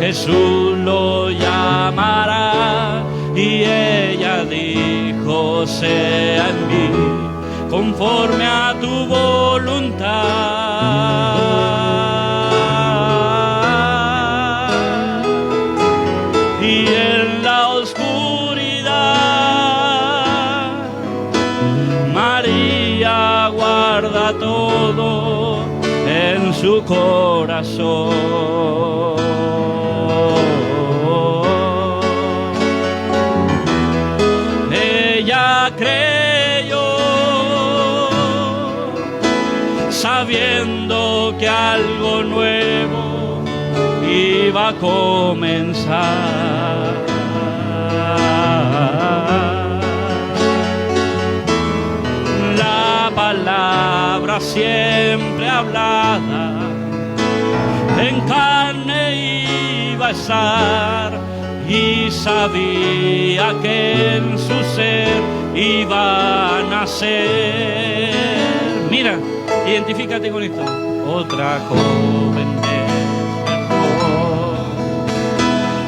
Jesús lo llamará. Y ella dijo, sea en mí conforme a tu voluntad. Y en la oscuridad María guarda todo en su corazón. Ella creyó, sabiendo que algo nuevo iba a comenzar. La palabra siempre hablada en carne iba a estar, y sabía que en su ser iba a nacer. Mira, identifícate con esto. Otra joven despertó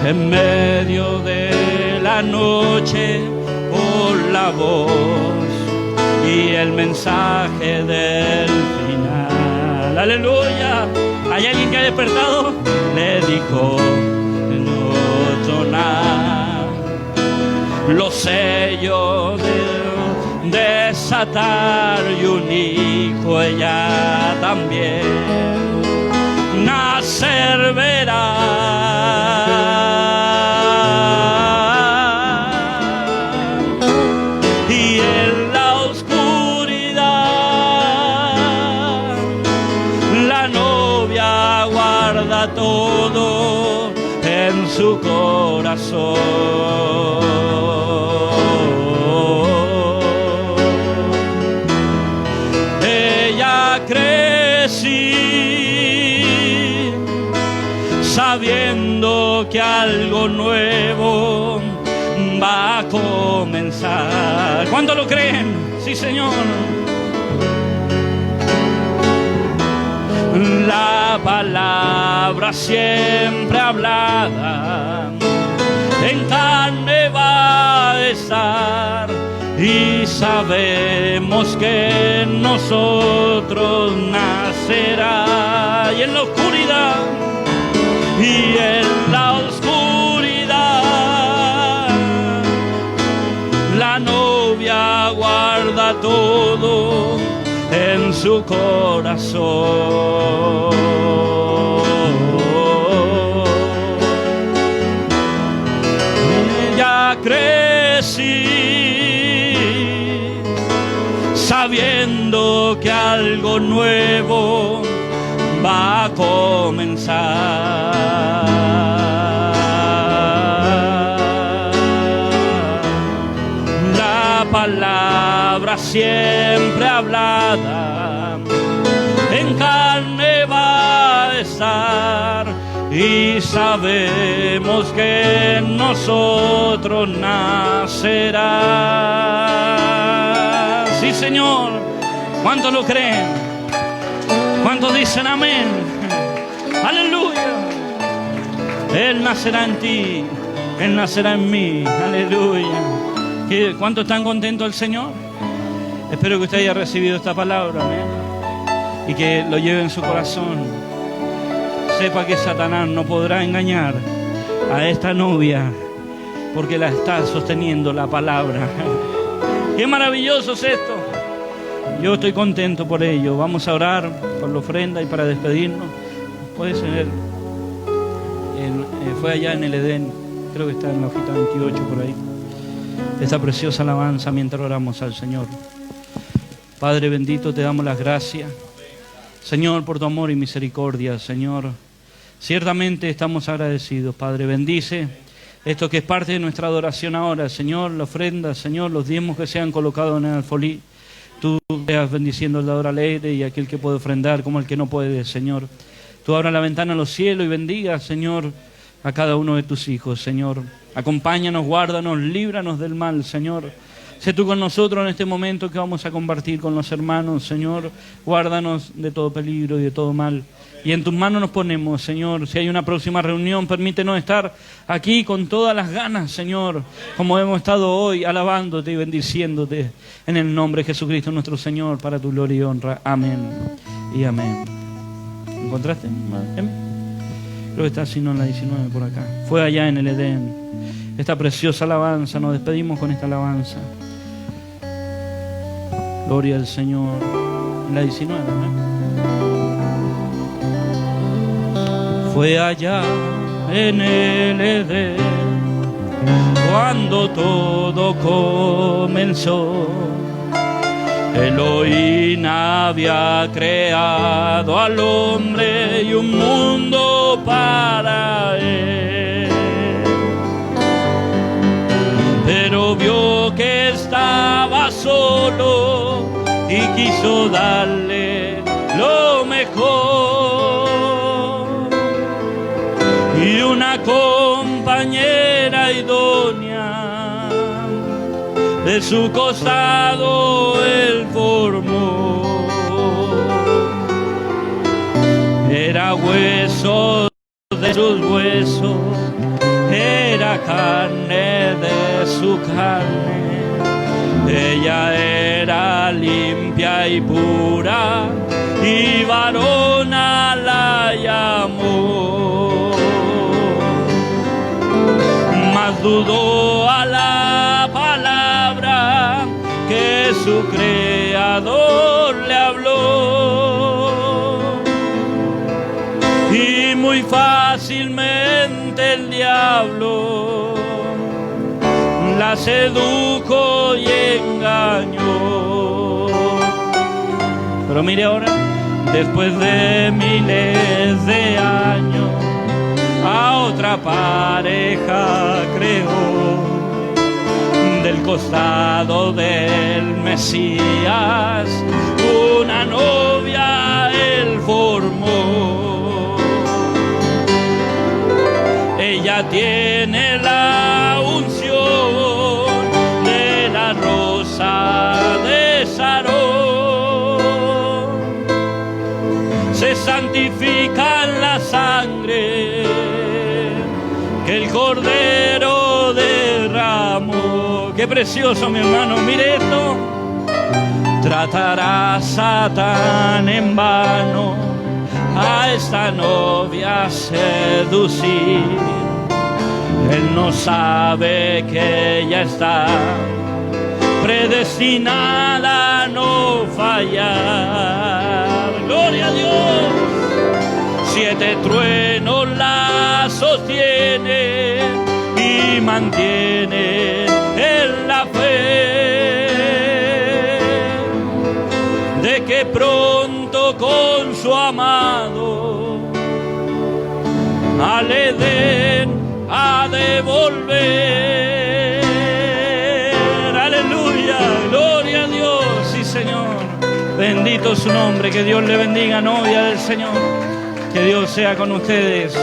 en medio de la noche por la voz y el mensaje del final. Aleluya. ¿Hay alguien que ha despertado? Le dijo, no sonar los sellos de desatar, y un hijo ella también nacer verá. Y en la su corazón. Ella crecí sabiendo que algo nuevo va a comenzar. ¿Cuántos lo creen? Sí, Señor. La palabra siempre hablada en carne va a estar, y sabemos que en nosotros nacerá. Y en la oscuridad, y en la oscuridad, la novia guarda todo en su corazón. Ella crecí sabiendo que algo nuevo va a comenzar. La palabra siempre hablada en carne va a estar, y sabemos que en nosotros nacerá. Sí, Señor. ¿Cuántos lo creen? ¿Cuántos dicen amén? Aleluya. Él nacerá en ti, Él nacerá en mí. Aleluya. ¿Cuántos están contentos del Señor? Espero que usted haya recibido esta palabra, amén, y que lo lleve en su corazón. Sepa que Satanás no podrá engañar a esta novia, porque la está sosteniendo la palabra. ¡Qué maravilloso es esto! Yo estoy contento por ello. Vamos a orar por la ofrenda y para despedirnos. Puede ser, fue allá en el Edén, creo que está en la hojita 28 por ahí, esta preciosa alabanza mientras oramos al Señor. Padre bendito, te damos las gracias, Señor, por tu amor y misericordia, Señor. Ciertamente estamos agradecidos, Padre. Bendice esto que es parte de nuestra adoración ahora, Señor, la ofrenda, Señor, los diezmos que sean colocados en el alfolí. Tú seas bendiciendo al dador alegre y aquel que puede ofrendar como el que no puede, Señor. Tú abras la ventana a los cielos y bendiga, Señor, a cada uno de tus hijos, Señor. Acompáñanos, guárdanos, líbranos del mal, Señor. Sé tú con nosotros en este momento que vamos a compartir con los hermanos, Señor. Guárdanos de todo peligro y de todo mal. Y en tus manos nos ponemos, Señor. Si hay una próxima reunión, permítenos estar aquí con todas las ganas, Señor, como hemos estado hoy, alabándote y bendiciéndote en el nombre de Jesucristo nuestro Señor, para tu gloria y honra. Amén y amén. ¿Encontraste? Creo que está sino en la 19 por acá. Fue allá en el Edén. Esta preciosa alabanza, nos despedimos con esta alabanza. Gloria al Señor. En la 19, ¿no? Fue allá en el Edén cuando todo comenzó. Elohim había creado al hombre y un mundo para él, pero vio que estaba solo y quiso darle lo mejor, y una compañera idónea de su costado él formó. Era hueso de sus huesos, era carne de su carne. Ella era limpia y pura, y varona la llamó. Mas dudó a la palabra que su Creador le habló, y muy fácilmente el diablo la sedujo y engañó. Pero mire ahora, después de miles de años, a otra pareja creó, del costado del Mesías una novia él formó. Ella tiene la unción de la rosa de Sarón, se santifica en la sangre que el Cordero derramó. Qué precioso, mi hermano, mire esto. Tratará Satán en vano a esta novia seducir. Él no sabe que ella está predestinada a no fallar. Gloria a Dios. 7 truenos la sostienen y mantienen en la fe de que pronto con su amado al Edén a devolver. Aleluya, gloria a Dios. Sí, Señor, bendito su nombre. Que Dios le bendiga, novia del Señor. Que Dios sea con ustedes.